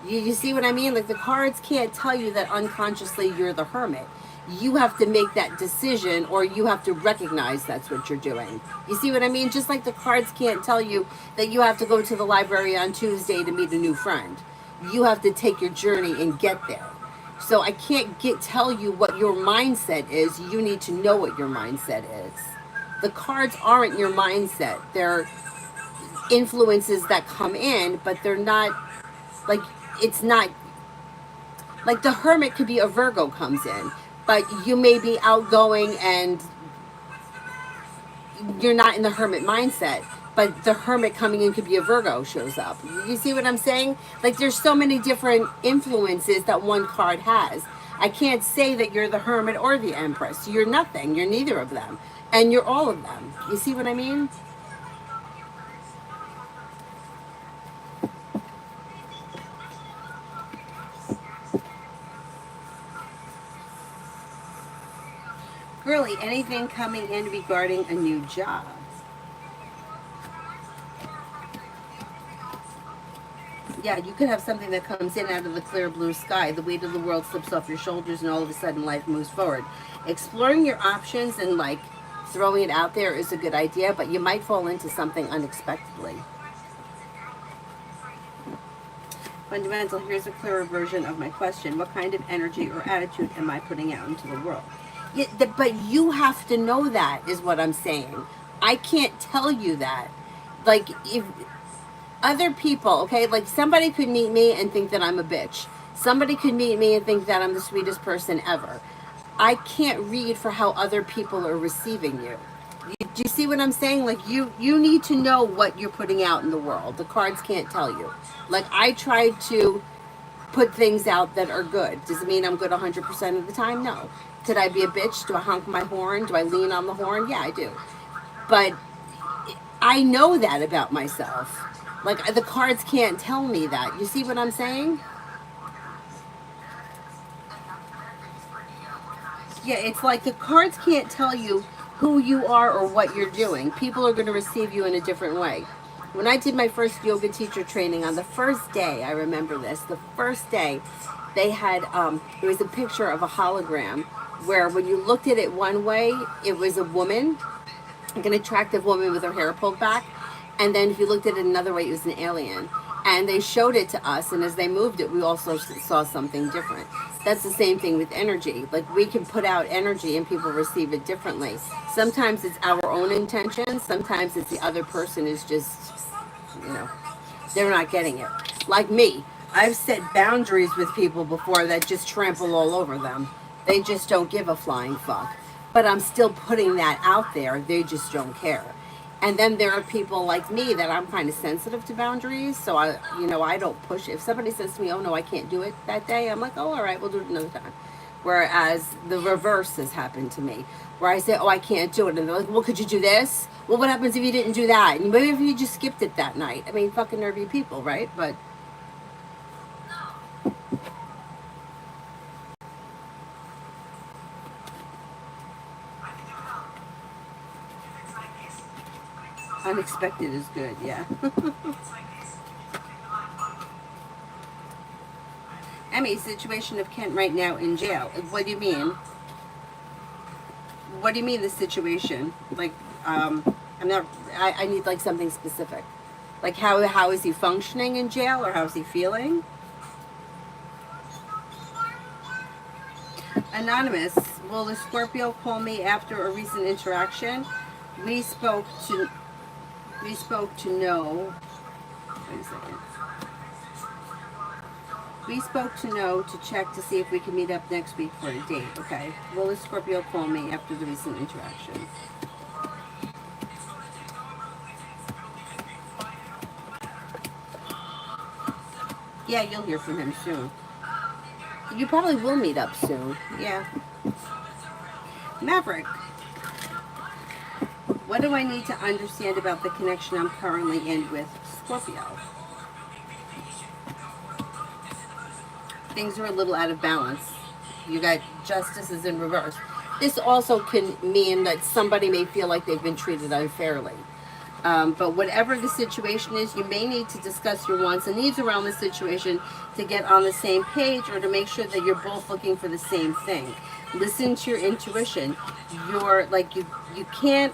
You see what I mean? Like, the cards can't tell you that unconsciously you're the hermit. You have to make that decision, or you have to recognize that's what you're doing. You see what I mean? Just like the cards can't tell you that you have to go to the library on Tuesday to meet a new friend. You have to take your journey and get there. So I can't tell you what your mindset is. You need to know what your mindset is. The cards aren't your mindset. They're influences that come in, but they're not like, it's not like the hermit could be a Virgo comes in, but you may be outgoing and you're not in the hermit mindset. But the hermit coming in could be a Virgo shows up. You see what I'm saying? Like, there's so many different influences that one card has. I can't say that you're the hermit or the empress. You're nothing. You're neither of them. And you're all of them. You see what I mean? Girly, anything coming in regarding a new job? Yeah, you could have something that comes in out of the clear blue sky. The weight of the world slips off your shoulders and all of a sudden life moves forward. Exploring your options and like throwing it out there is a good idea, but you might fall into something unexpectedly. Fundamental, here's a clearer version of my question. What kind of energy or attitude am I putting out into the world? Yeah, but you have to know that, is what I'm saying. I can't tell you that. Like, if other people, okay, like somebody could meet me and think that I'm a bitch. Somebody could meet me and think that I'm the sweetest person ever. I can't read for how other people are receiving you. Do you see what I'm saying? Like, you need to know what you're putting out in the world. The cards can't tell you. Like, I try to put things out that are good. Does it mean I'm good 100% of the time? No. Could I be a bitch? Do I honk my horn? Do I lean on the horn? Yeah, I do. But I know that about myself. Like, the cards can't tell me that. You see what I'm saying? Yeah, it's like the cards can't tell you who you are or what you're doing. People are going to receive you in a different way. When I did my first yoga teacher training, on the first day, I remember this, the first day, they had, it was a picture of a hologram where when you looked at it one way, it was a woman, like an attractive woman with her hair pulled back. And then if you looked at it another way, it was an alien. And they showed it to us, and as they moved it, we also saw something different. That's the same thing with energy. Like, we can put out energy and people receive it differently. Sometimes it's our own intention, sometimes it's the other person is just, you know, they're not getting it. Like me, I've set boundaries with people before that just trample all over them. They just don't give a flying fuck. But I'm still putting that out there. They just don't care. And then there are people like me that I'm kind of sensitive to boundaries. So I don't push. If somebody says to me, "Oh no, I can't do it that day," I'm like, "Oh, all right, we'll do it another time." Whereas the reverse has happened to me, where I say, "Oh, I can't do it," and they're like, "Well, could you do this?" Well, what happens if you didn't do that? And maybe if you just skipped it that night. I mean, fucking nervy people, right? But unexpected is good, yeah. Emmy, situation of Kent right now in jail. What do you mean? What do you mean the situation? Like, I'm not. I need like something specific. Like how is he functioning in jail, or how is he feeling? Anonymous, will the Scorpio call me after a recent interaction? We spoke to know. Wait a second. We spoke to know to check to see if we can meet up next week for a date. Okay. Will the Scorpio call me after the recent interaction? Yeah, you'll hear from him soon. You probably will meet up soon. Yeah. Maverick, what do I need to understand about the connection I'm currently in with Scorpio? Things are a little out of balance. You got justices in reverse. This also can mean that somebody may feel like they've been treated unfairly. But whatever the situation is, you may need to discuss your wants and needs around the situation to get on the same page or to make sure that you're both looking for the same thing. Listen to your intuition. You're like you can't.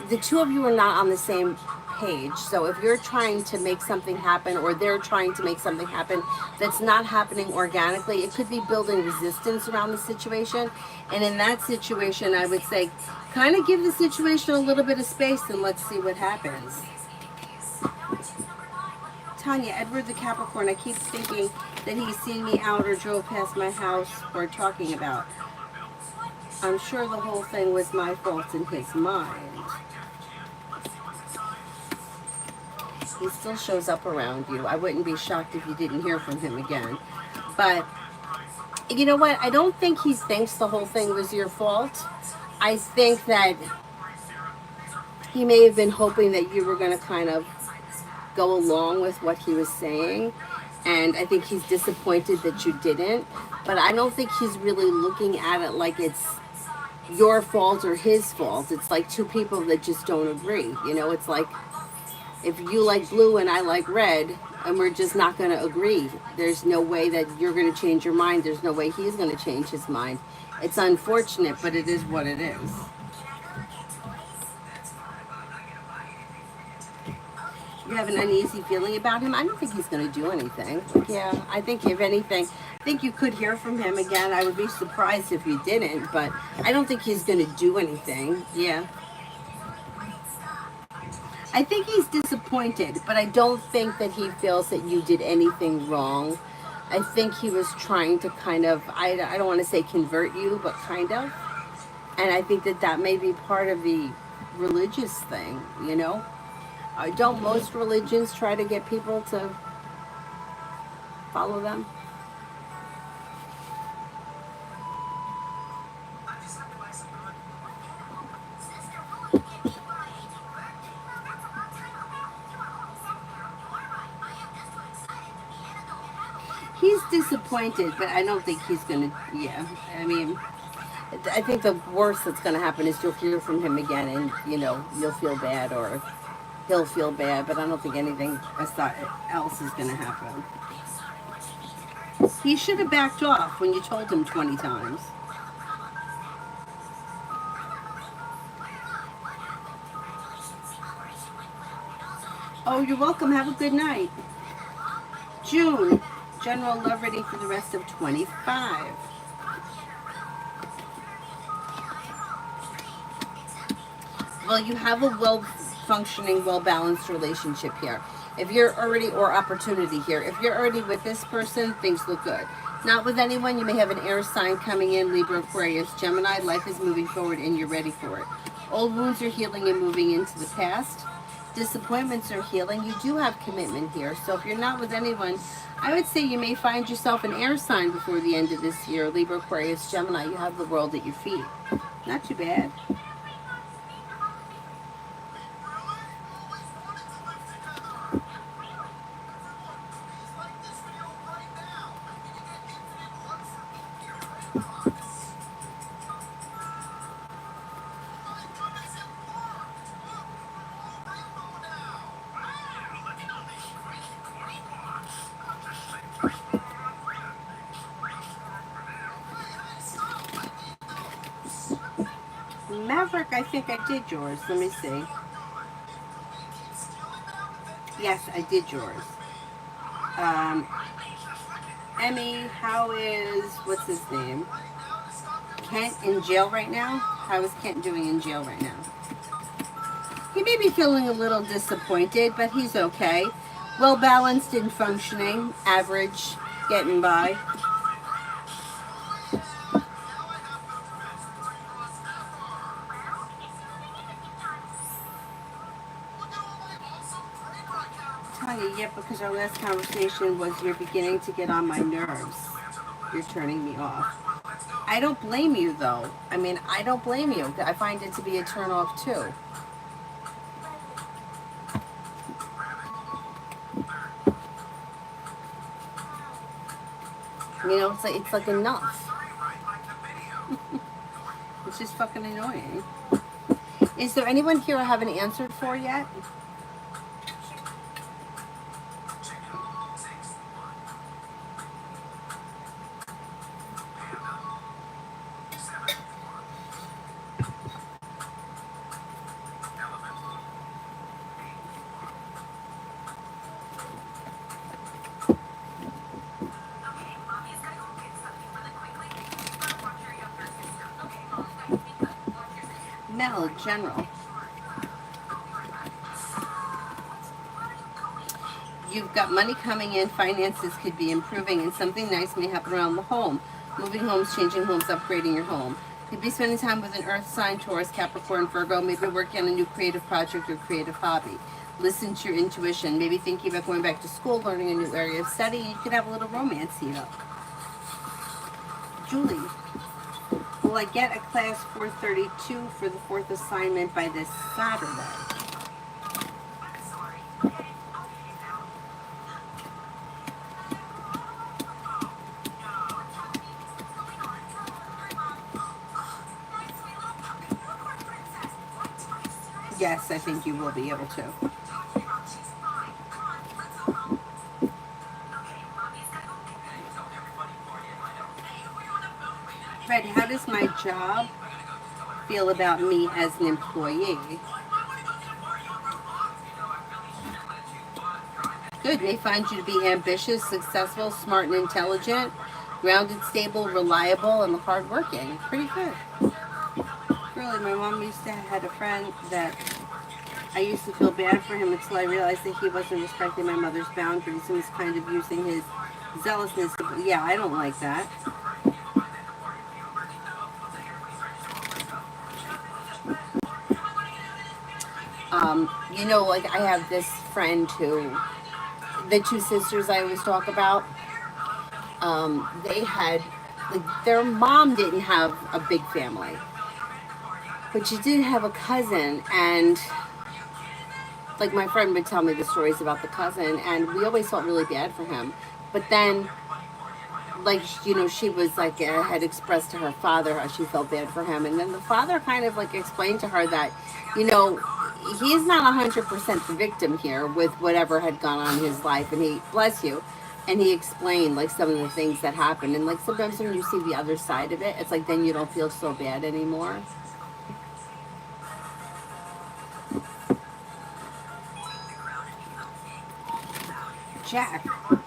The two of you are not on the same page. So if you're trying to make something happen or they're trying to make something happen that's not happening organically, it could be building resistance around the situation. And in that situation, I would say kind of give the situation a little bit of space and let's see what happens. Tanya, Edward the Capricorn, I keep thinking that he's seen me out or drove past my house or talking about. I'm sure the whole thing was my fault in his mind. He still shows up around you. I wouldn't be shocked if you didn't hear from him again. But you know what? I don't think he thinks the whole thing was your fault. I think that he may have been hoping that you were going to kind of go along with what he was saying. And I think he's disappointed that you didn't. But I don't think he's really looking at it like it's your fault or his fault. It's like two people that just don't agree. You know, it's like if you like blue and I like red and we're just not going to agree, there's no way that you're going to change your mind. There's no way he's going to change his mind. It's unfortunate, but it is what it is. You have an uneasy feeling about him? I don't think he's going to do anything. Yeah, I think if anything, I think you could hear from him again. I would be surprised if you didn't, but I don't think he's going to do anything. Yeah. I think he's disappointed, but I don't think that he feels that you did anything wrong. I think he was trying to kind of, I don't want to say convert you, but kind of. And I think that that may be part of the religious thing, you know? Don't most religions try to get people to follow them? He's disappointed, but I don't think he's gonna. Yeah, I mean, I think the worst that's gonna happen is you'll hear from him again, and you'll feel bad, or he'll feel bad. But I don't think anything else is gonna happen. He should have backed off when you told him 20 times. Oh, you're welcome. Have a good night. June, general love reading for the rest of 25. Well, you have a well functioning, well balanced relationship here. If you're already, or opportunity here, if you're already with this person, things look good. Not with anyone, you may have an air sign coming in, Libra, Aquarius, Gemini. Life is moving forward and you're ready for it. Old wounds are healing and moving into the past. Disappointments are healing. You do have commitment here. So if you're not with anyone, I would say you may find yourself an air sign before the end of this year. Libra, Aquarius, Gemini. You have the world at your feet. Not too bad. Maverick, I think I did yours. Let me see. Yes, I did yours. Um, Emmy, how is, what's his name? Kent in jail right now? How is Kent doing in jail right now? He may be feeling a little disappointed, but he's okay. Well balanced and functioning, average, getting by. Tanya, yeah, because our last conversation was you're beginning to get on my nerves. You're turning me off. I don't blame you though. I mean, I don't blame you. I find it to be a turn off too. It's like enough. It's just fucking annoying. Is there anyone here I haven't answered for yet? Mel, general. You've got money coming in, finances could be improving, and something nice may happen around the home. Moving homes, changing homes, upgrading your home. You'd be spending time with an earth sign, Taurus, Capricorn, Virgo, maybe working on a new creative project or creative hobby. Listen to your intuition. Maybe thinking about going back to school, learning a new area of study. You could have a little romance heat up. Julie, will I get a class 432 for the fourth assignment by this Saturday? Yes, I think you will be able to. Fred, how does my job feel about me as an employee? Good. They find you to be ambitious, successful, smart, and intelligent, grounded, stable, reliable, and hardworking. Pretty good. Really, my mom used to had a friend that I used to feel bad for him until I realized that he wasn't respecting my mother's boundaries and was kind of using his zealousness. Yeah, I don't like that. Like I have this friend who, the two sisters I always talk about, they had, like, their mom didn't have a big family, but she did have a cousin, and like my friend would tell me the stories about the cousin, and we always felt really bad for him. But then like, you know, she was like had expressed to her father how she felt bad for him, and then the father kind of like explained to her that, you know, he's not 100% the victim here with whatever had gone on in his life, and he bless you, and he explained like some of the things that happened, and like sometimes when you see the other side of it, it's like then you don't feel so bad anymore. Jack,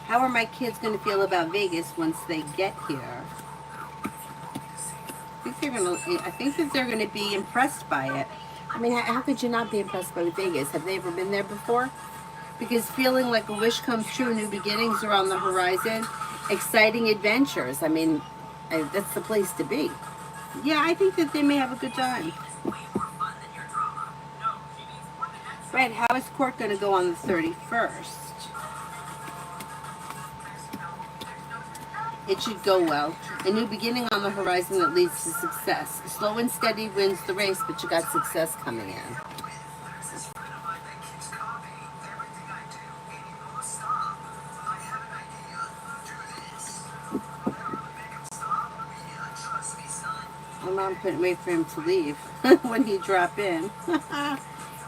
how are my kids going to feel about Vegas once they get here? I think that they're gonna be impressed by it. I mean, how could you not be impressed by Vegas? Have they ever been there before? Because feeling like a wish comes true, new beginnings are on the horizon, exciting adventures. I mean, that's the place to be. Yeah, I think that they may have a good time. Right, how is court going to go on the 31st? It should go well. A new beginning on the horizon that leads to success. Slow and steady wins the race, but you got success coming in. My mom couldn't wait for him to leave when he dropped in.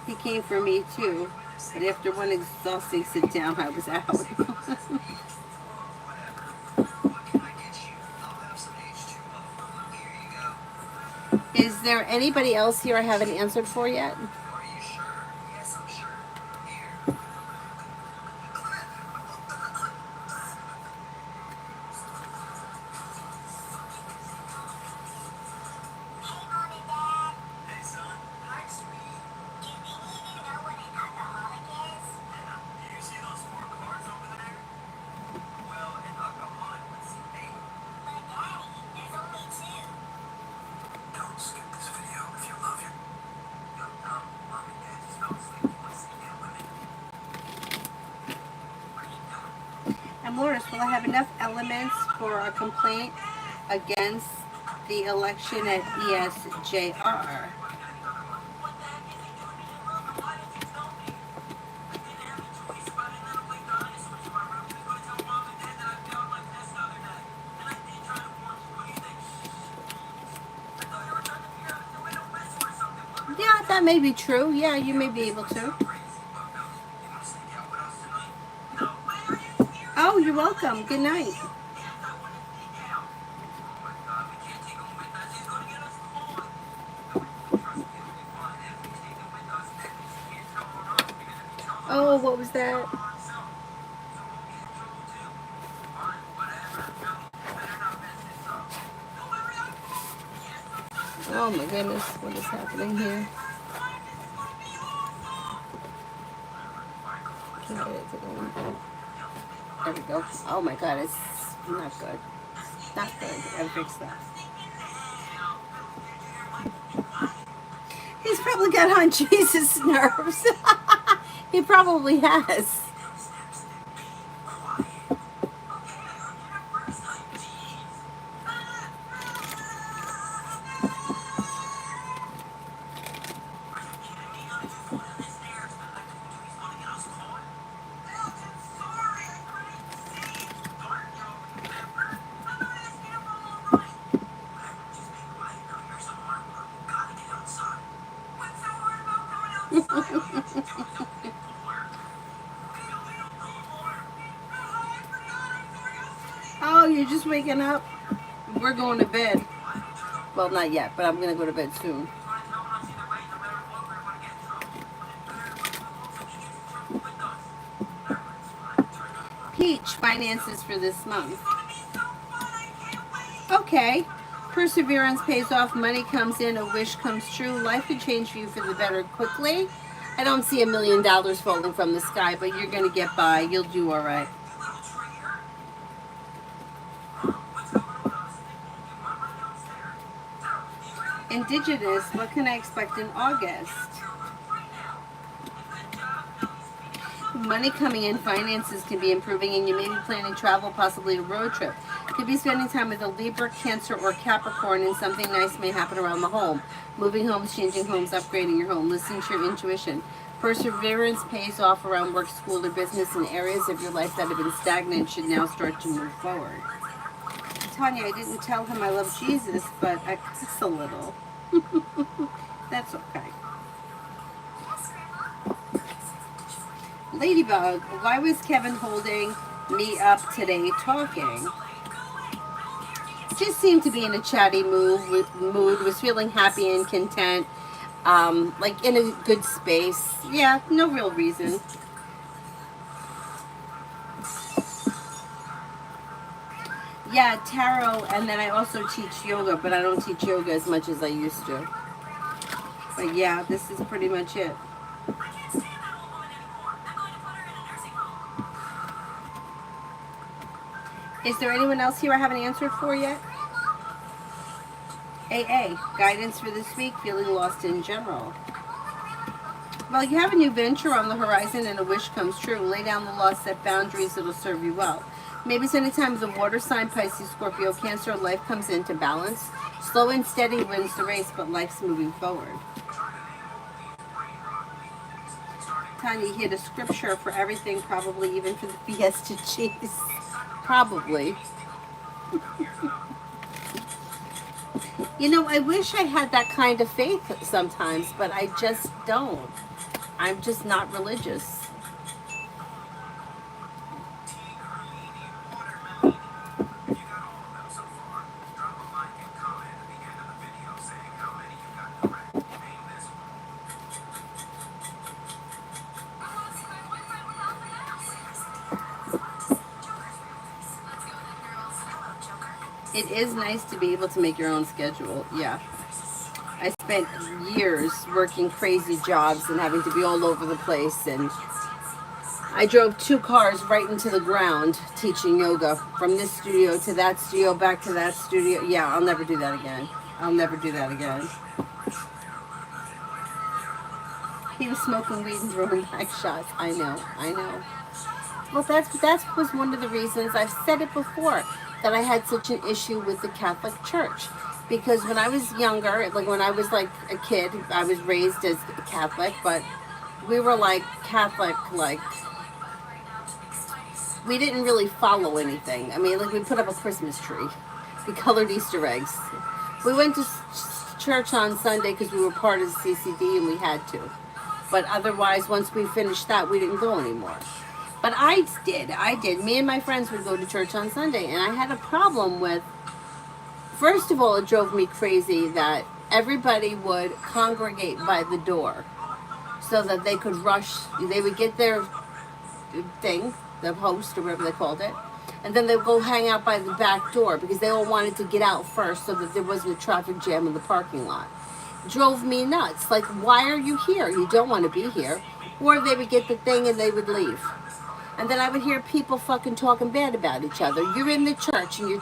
He came for me too, but after one exhausting sit down, I was out. Is there anybody else here I haven't answered for yet? And Lourdes, will I have enough elements for a complaint against the election at ESJR? Yeah, that may be true. Yeah, you may be able to. Oh, you're welcome. Good night. Oh, what was that? Oh my goodness, what is happening here? There we go. Oh my god, it's not good. Not good. I gotta fix that. He's probably got on Jesus' nerves. He probably has. Oh, you're just waking up? We're going to bed. Well, not yet, but I'm going to go to bed soon. Peach, finances for this month. Okay. Perseverance pays off, money comes in, a wish comes true. Life could change for you for the better quickly. I don't see $1 million falling from the sky, but you're going to get by. You'll do all right. Indigenous, what can I expect in August? Money coming in, finances can be improving, and you may be planning travel, possibly a road trip. Could be spending time with a Libra, Cancer, or Capricorn, and something nice may happen around the home. Moving homes, changing homes, upgrading your home. Listen to your intuition. Perseverance pays off around work, school, or business, and areas of your life that have been stagnant should now start to move forward. Tanya, I didn't tell him I love Jesus, but I cuss a little. That's okay. Ladybug, why was Kevin holding me up today talking? Just seemed to be in a chatty mood, was feeling happy and content, like in a good space. Yeah, no real reason. Yeah, tarot, and then I also teach yoga, but I don't teach yoga as much as I used to. But yeah, this is pretty much it. Is there anyone else here I haven't answered for yet? AA, guidance for this week, feeling lost in general. Well, you have a new venture on the horizon and a wish comes true. Lay down the law, set boundaries, it'll serve you well. Maybe it's any time the water sign, Pisces, Scorpio, Cancer, life comes into balance. Slow and steady wins the race, but life's moving forward. Tanya hit a scripture for everything, probably even for the Fiesta cheese. Probably. You know, I wish I had that kind of faith sometimes, but I just don't. I'm just not religious. It is nice to be able to make your own schedule, yeah. I spent years working crazy jobs and having to be all over the place, and I drove 2 cars right into the ground teaching yoga from this studio to that studio, back to that studio. Yeah, I'll never do that again. I'll never do that again. He was smoking weed and throwing back shots. I know. Well, that was one of the reasons, I've said it before, that I had such an issue with the Catholic Church. Because when I was younger, like when I was like a kid, I was raised as Catholic, but we were like Catholic, like, we didn't really follow anything. I mean, like, we put up a Christmas tree. We colored Easter eggs. We went to church on Sunday because we were part of the CCD and we had to. But otherwise, once we finished that, we didn't go anymore. But I did. Me and my friends would go to church on Sunday, and I had a problem with, first of all, it drove me crazy that everybody would congregate by the door so that they could rush. They would get their thing, the host or whatever they called it, and then they'd go hang out by the back door because they all wanted to get out first so that there wasn't a traffic jam in the parking lot. Drove me nuts. Like, why are you here? You don't want to be here. Or they would get the thing and they would leave. And then I would hear people fucking talking bad about each other. You're in the church and you're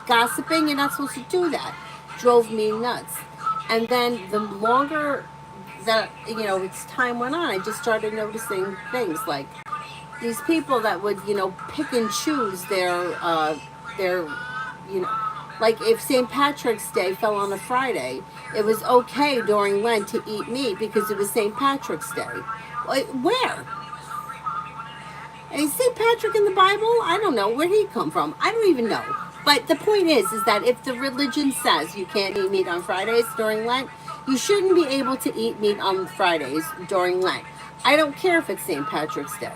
gossiping. You're not supposed to do that. Drove me nuts. And then the longer that, it's time went on, I just started noticing things like these people that would, pick and choose their, like if St. Patrick's Day fell on a Friday, it was okay during Lent to eat meat because it was St. Patrick's Day. Where? Is St. Patrick in the Bible? I don't know. Where'd he come from? I don't even know. But the point is that if the religion says you can't eat meat on Fridays during Lent, you shouldn't be able to eat meat on Fridays during Lent. I don't care if it's St. Patrick's Day.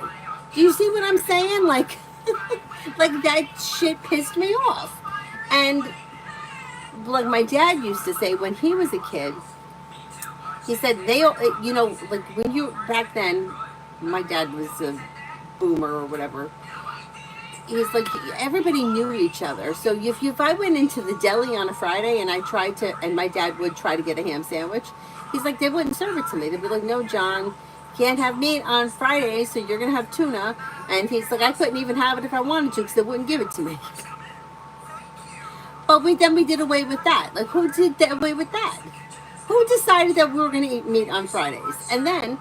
Do you see what I'm saying? Like, like that shit pissed me off. And like my dad used to say when he was a kid, he said like when you, back then, my dad was a boomer or whatever. He's like, everybody knew each other. So if I went into the deli on a Friday and and my dad would try to get a ham sandwich, he's like, they wouldn't serve it to me. They'd be like, no, John, can't have meat on Friday, so you're going to have tuna. And he's like, I couldn't even have it if I wanted to because they wouldn't give it to me. But we did away with that. Like, who did away with that? Who decided that we were going to eat meat on Fridays? And then,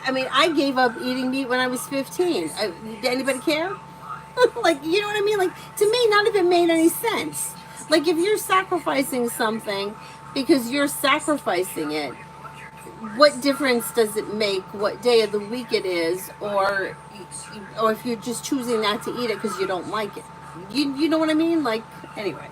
I mean, I gave up eating meat when I was 15. Did anybody care? Like, you know what I mean? Like, to me, none of it made any sense. Like, if you're sacrificing something because you're sacrificing it, what difference does it make what day of the week it is, or if you're just choosing not to eat it because you don't like it? You know what I mean? Like, Anyway.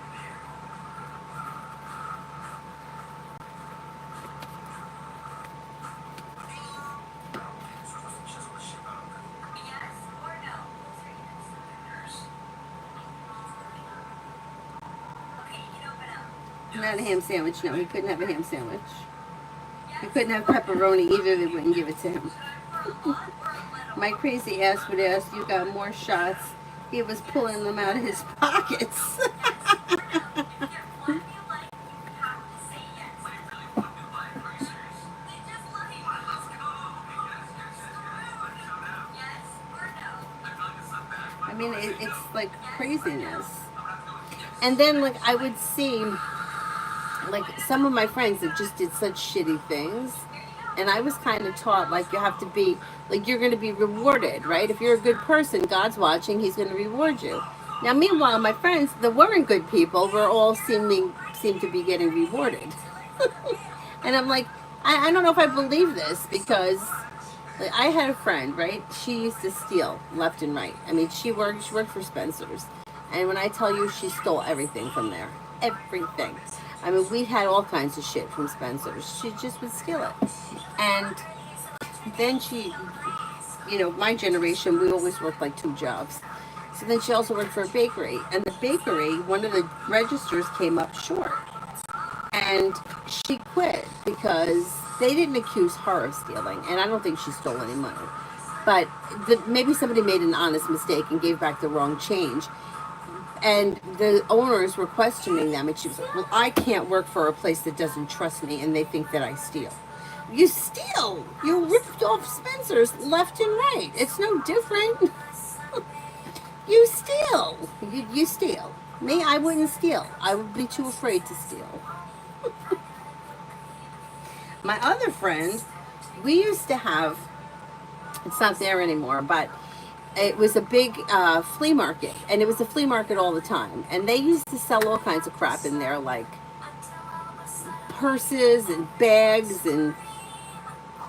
Not a ham sandwich, no. He couldn't have a ham sandwich. He couldn't have pepperoni either. They wouldn't give it to him. My crazy ass would ask, you got more shots? He was pulling them out of his pockets. I mean, it's like craziness. And then, like, I would see, like, some of my friends that just did such shitty things. And I was kind of taught, like, you have to be, like, you're going to be rewarded, right? If you're a good person, God's watching, he's going to reward you. Now, meanwhile, my friends that weren't good people were all seem to be getting rewarded. And I'm like, I don't know if I believe this, because like, I had a friend, right? She used to steal left and right. I mean, she worked for Spencer's. And when I tell you, she stole everything from there. Everything. I mean, we had all kinds of shit from Spencer's. She just would steal it. And then she, you know, my generation, we always worked like 2 jobs. So then she also worked for a bakery. And the bakery, one of the registers came up short. And she quit because they didn't accuse her of stealing. And I don't think she stole any money. But maybe somebody made an honest mistake and gave back the wrong change. And the owners were questioning them, and she was like, well, I can't work for a place that doesn't trust me, and they think that I steal. You steal! You ripped off Spencer's left and right. It's no different. You steal. You steal. Me, I wouldn't steal. I would be too afraid to steal. My other friend, we used to have, it's not there anymore, but it was a big flea market, and it was a flea market all the time, and they used to sell all kinds of crap in there, like purses and bags and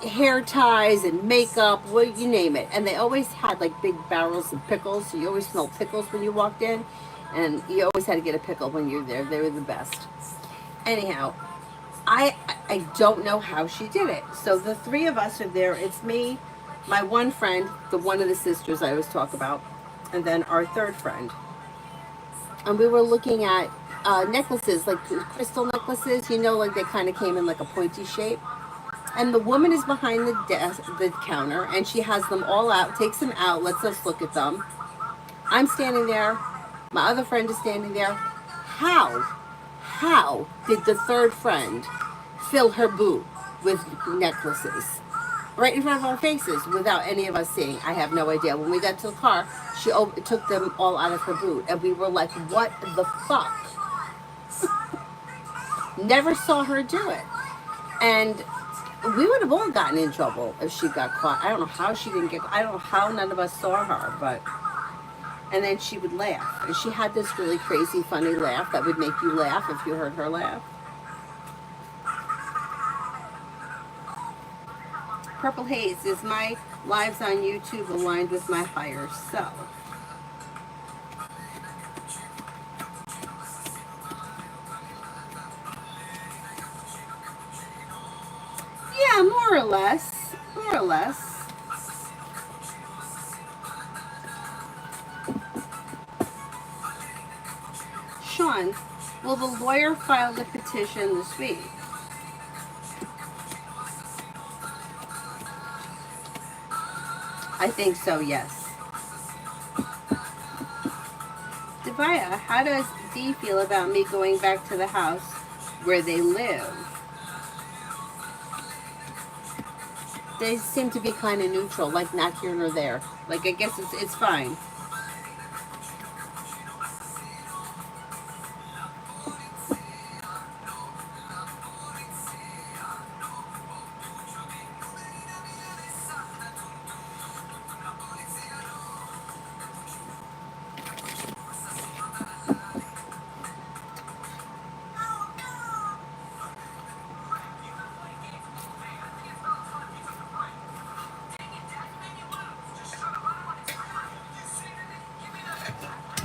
hair ties and makeup, well, you name it. And they always had like big barrels of pickles, so you always smelled pickles when you walked in, and you always had to get a pickle when you're there. They were the best. Anyhow, I don't know how she did it. So the 3 of us are there. It's me, my one friend, the one of the sisters I always talk about, and then our 3rd friend. And we were looking at necklaces, like crystal necklaces, you know, like they kind of came in like a pointy shape. And the woman is behind the desk, the counter, and she has them all out, takes them out, lets us look at them. I'm standing there. My other friend is standing there. How did the 3rd friend fill her boot with necklaces right in front of our faces without any of us seeing? I have no idea. When we got to the car, she took them all out of her boot, and we were like, what the fuck? Never saw her do it. And we would have all gotten in trouble if she got caught. I don't know how she didn't get, I don't know how none of us saw her, but, and then she would laugh. And she had this really crazy, funny laugh that would make you laugh if you heard her laugh. Purple Haze, is my lives on YouTube aligned with my higher self? Yeah, more or less. More or less. Sean, will the lawyer file the petition this week? I think so, yes. Devaya, how does Dee feel about me going back to the house where they live? They seem to be kind of neutral, like not here nor there. Like, I guess it's fine.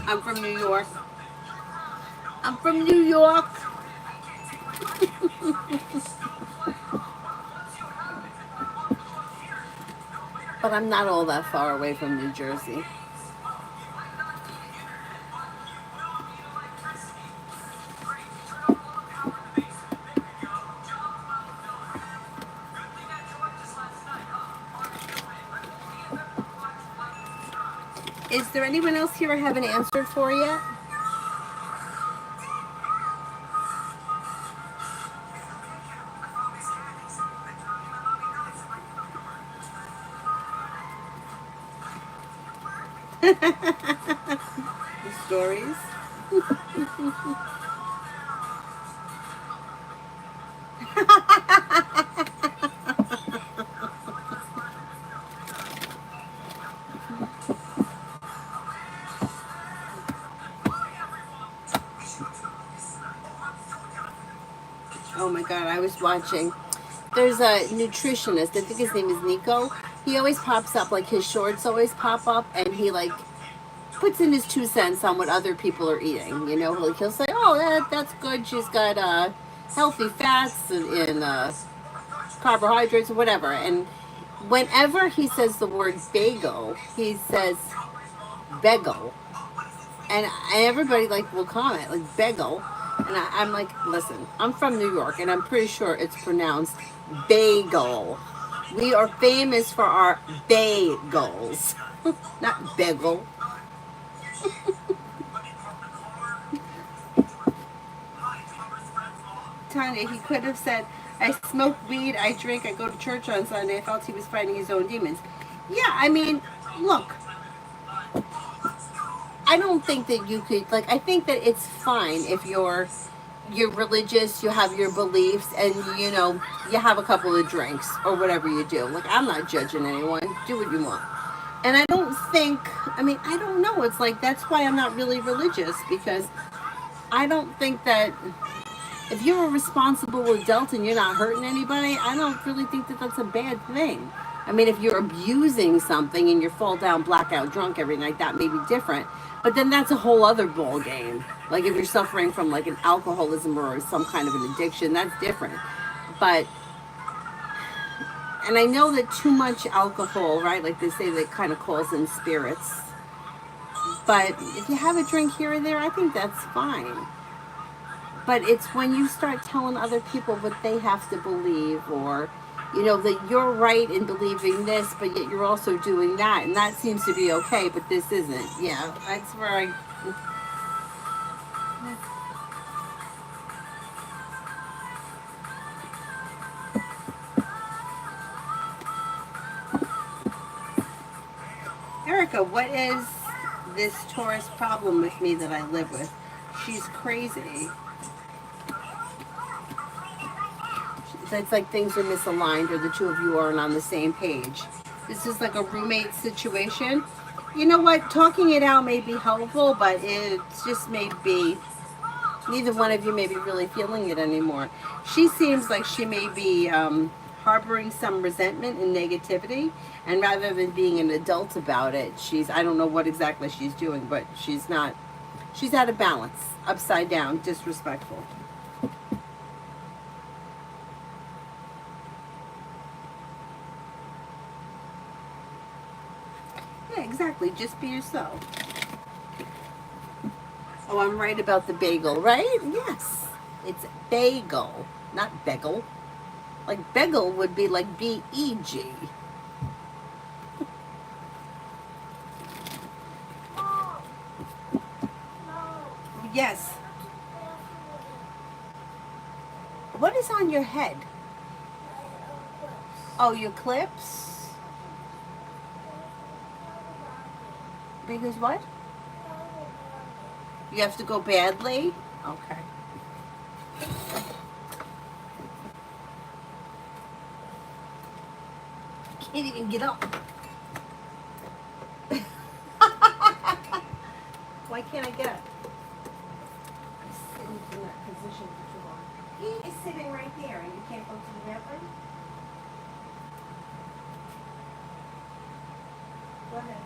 I'm from New York. I'm from New York. But I'm not all that far away from New Jersey. Is there anyone else here I haven't answered for yet? The stories. Oh my God, I was watching. There's a nutritionist. I think his name is Nico. He always pops up, like his shorts always pop up, and he like puts in his 2 cents on what other people are eating. You know, like he'll say, "Oh, that's good. She's got healthy fats and carbohydrates or whatever." And whenever he says the word bagel, he says bagel, and everybody like will comment like bagel, and I'm like, listen, I'm from New York, and I'm pretty sure it's pronounced bagel. We are famous for our bagels, not bagel. Tanya, he could have said, I smoke weed, I drink, I go to church on Sunday. I felt he was fighting his own demons. Yeah, I mean, look, I don't think that you could, like, I think that it's fine if you're religious, you have your beliefs, and you know, you have a couple of drinks or whatever you do. Like, I'm not judging anyone. Do what you want. And I don't think, I mean, I don't know. It's like, that's why I'm not really religious, because I don't think that if you're a responsible adult and you're not hurting anybody, I don't really think that that's a bad thing. I mean, if you're abusing something and you fall down blackout drunk every night, that may be different. But then that's a whole other ball game. Like if you're suffering from like an alcoholism or some kind of an addiction, that's different. But and I know that too much alcohol, right? Like they say, that kind of calls in spirits. But if you have a drink here or there, I think that's fine. But it's when you start telling other people what they have to believe, or you know that you're right in believing this, but yet you're also doing that, and that seems to be okay, but this isn't. Yeah, that's where I. Erica, what is this Taurus problem with me that I live with? She's crazy. It's like things are misaligned, or the two of you aren't on the same page. This is like a roommate situation. You know what? Talking it out may be helpful, but it just may be neither one of you may be really feeling it anymore. She seems like she may be harboring some resentment and negativity, and rather than being an adult about it, I don't know what exactly she's doing, but she's not, she's out of balance, upside down, disrespectful. Yeah, exactly. Just be yourself. Oh, I'm right about the bagel, right? Yes. It's bagel, not bagel. Like bagel would be like B-E-G. Mom, no. Yes. What is on your head? Oh, your clips? Because what? You have to go badly? Okay. Can't even get up. Why can't I get up? I'm sitting in that position for too long. He is sitting right there and you can't go to the bathroom? Go ahead.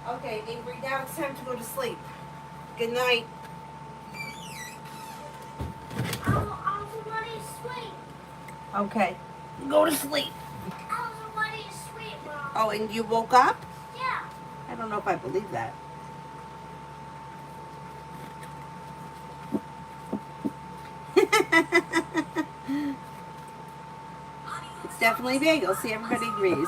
Okay, Avery, now it's time to go to sleep. Good night. I was already asleep. Okay, go to sleep. I was already asleep, Mom. Oh, and you woke up? Yeah. I don't know if I believe that. It's definitely bagel. See, everybody agrees.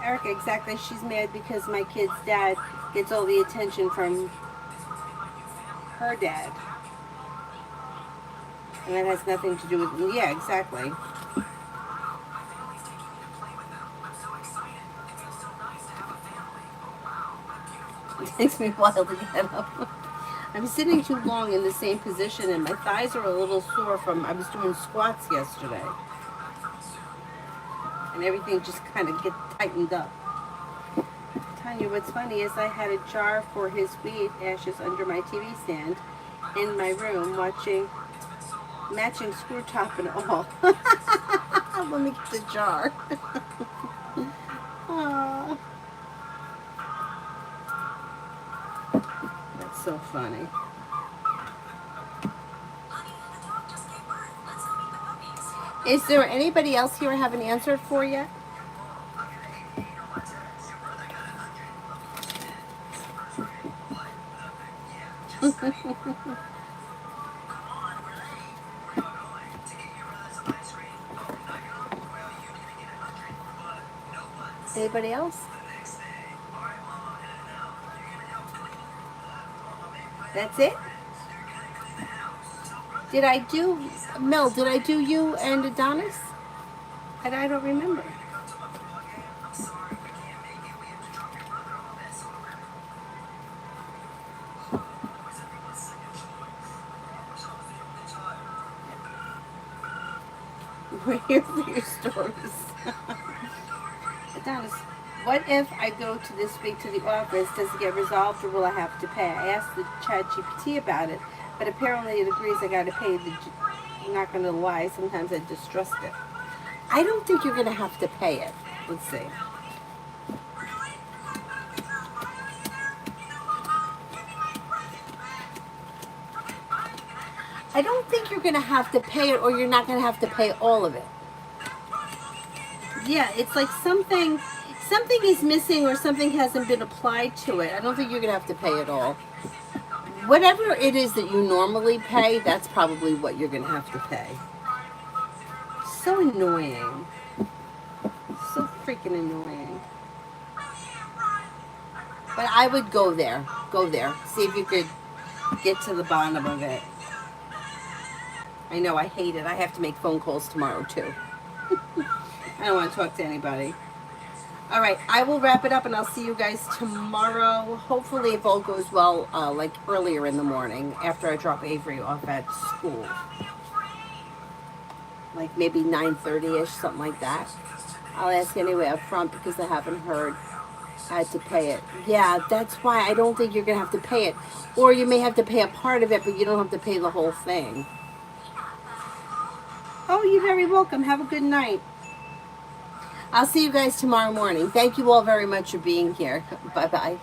Erica, exactly. She's mad because my kid's dad gets all the attention from her dad. And that has nothing to do with... Yeah, exactly. It takes me a while to get up. I'm sitting too long in the same position and my thighs are a little sore from... I was doing squats yesterday. And everything just kind of get tightened up. Tanya, what's funny is I had a jar for his weed ashes under my TV stand in my room watching matching screw top and all. Let me get the jar. Aw. That's so funny. Is there anybody else here I haven't answered for yet? Anybody else? That's it? Did I do, Mel, did I do you and Adonis? And I don't remember. We're here for your stories. Adonis, what if I go to this week to the office? Does it get resolved or will I have to pay? I asked the chat GPT about it, but apparently it agrees I got to pay. I'm not going to lie, sometimes I distrust it. I don't think you're going to have to pay it. Let's see. I don't think you're going to have to pay it, or you're not going to have to pay all of it. Yeah, it's like something is missing or something hasn't been applied to it. I don't think you're going to have to pay it all. Whatever it is that you normally pay, that's probably what you're going to have to pay. So annoying. So freaking annoying. But I would go there. Go there. See if you could get to the bottom of it. I know, I hate it. I have to make phone calls tomorrow, too. I don't want to talk to anybody. All right, I will wrap it up, and I'll see you guys tomorrow. Hopefully, if all goes well, like earlier in the morning, after I drop Avery off at school. Like maybe 9:30-ish, something like that. I'll ask anyway up front because I haven't heard. I had to pay it. Yeah, that's why I don't think you're going to have to pay it. Or you may have to pay a part of it, but you don't have to pay the whole thing. Oh, you're very welcome. Have a good night. I'll see you guys tomorrow morning. Thank you all very much for being here. Bye-bye.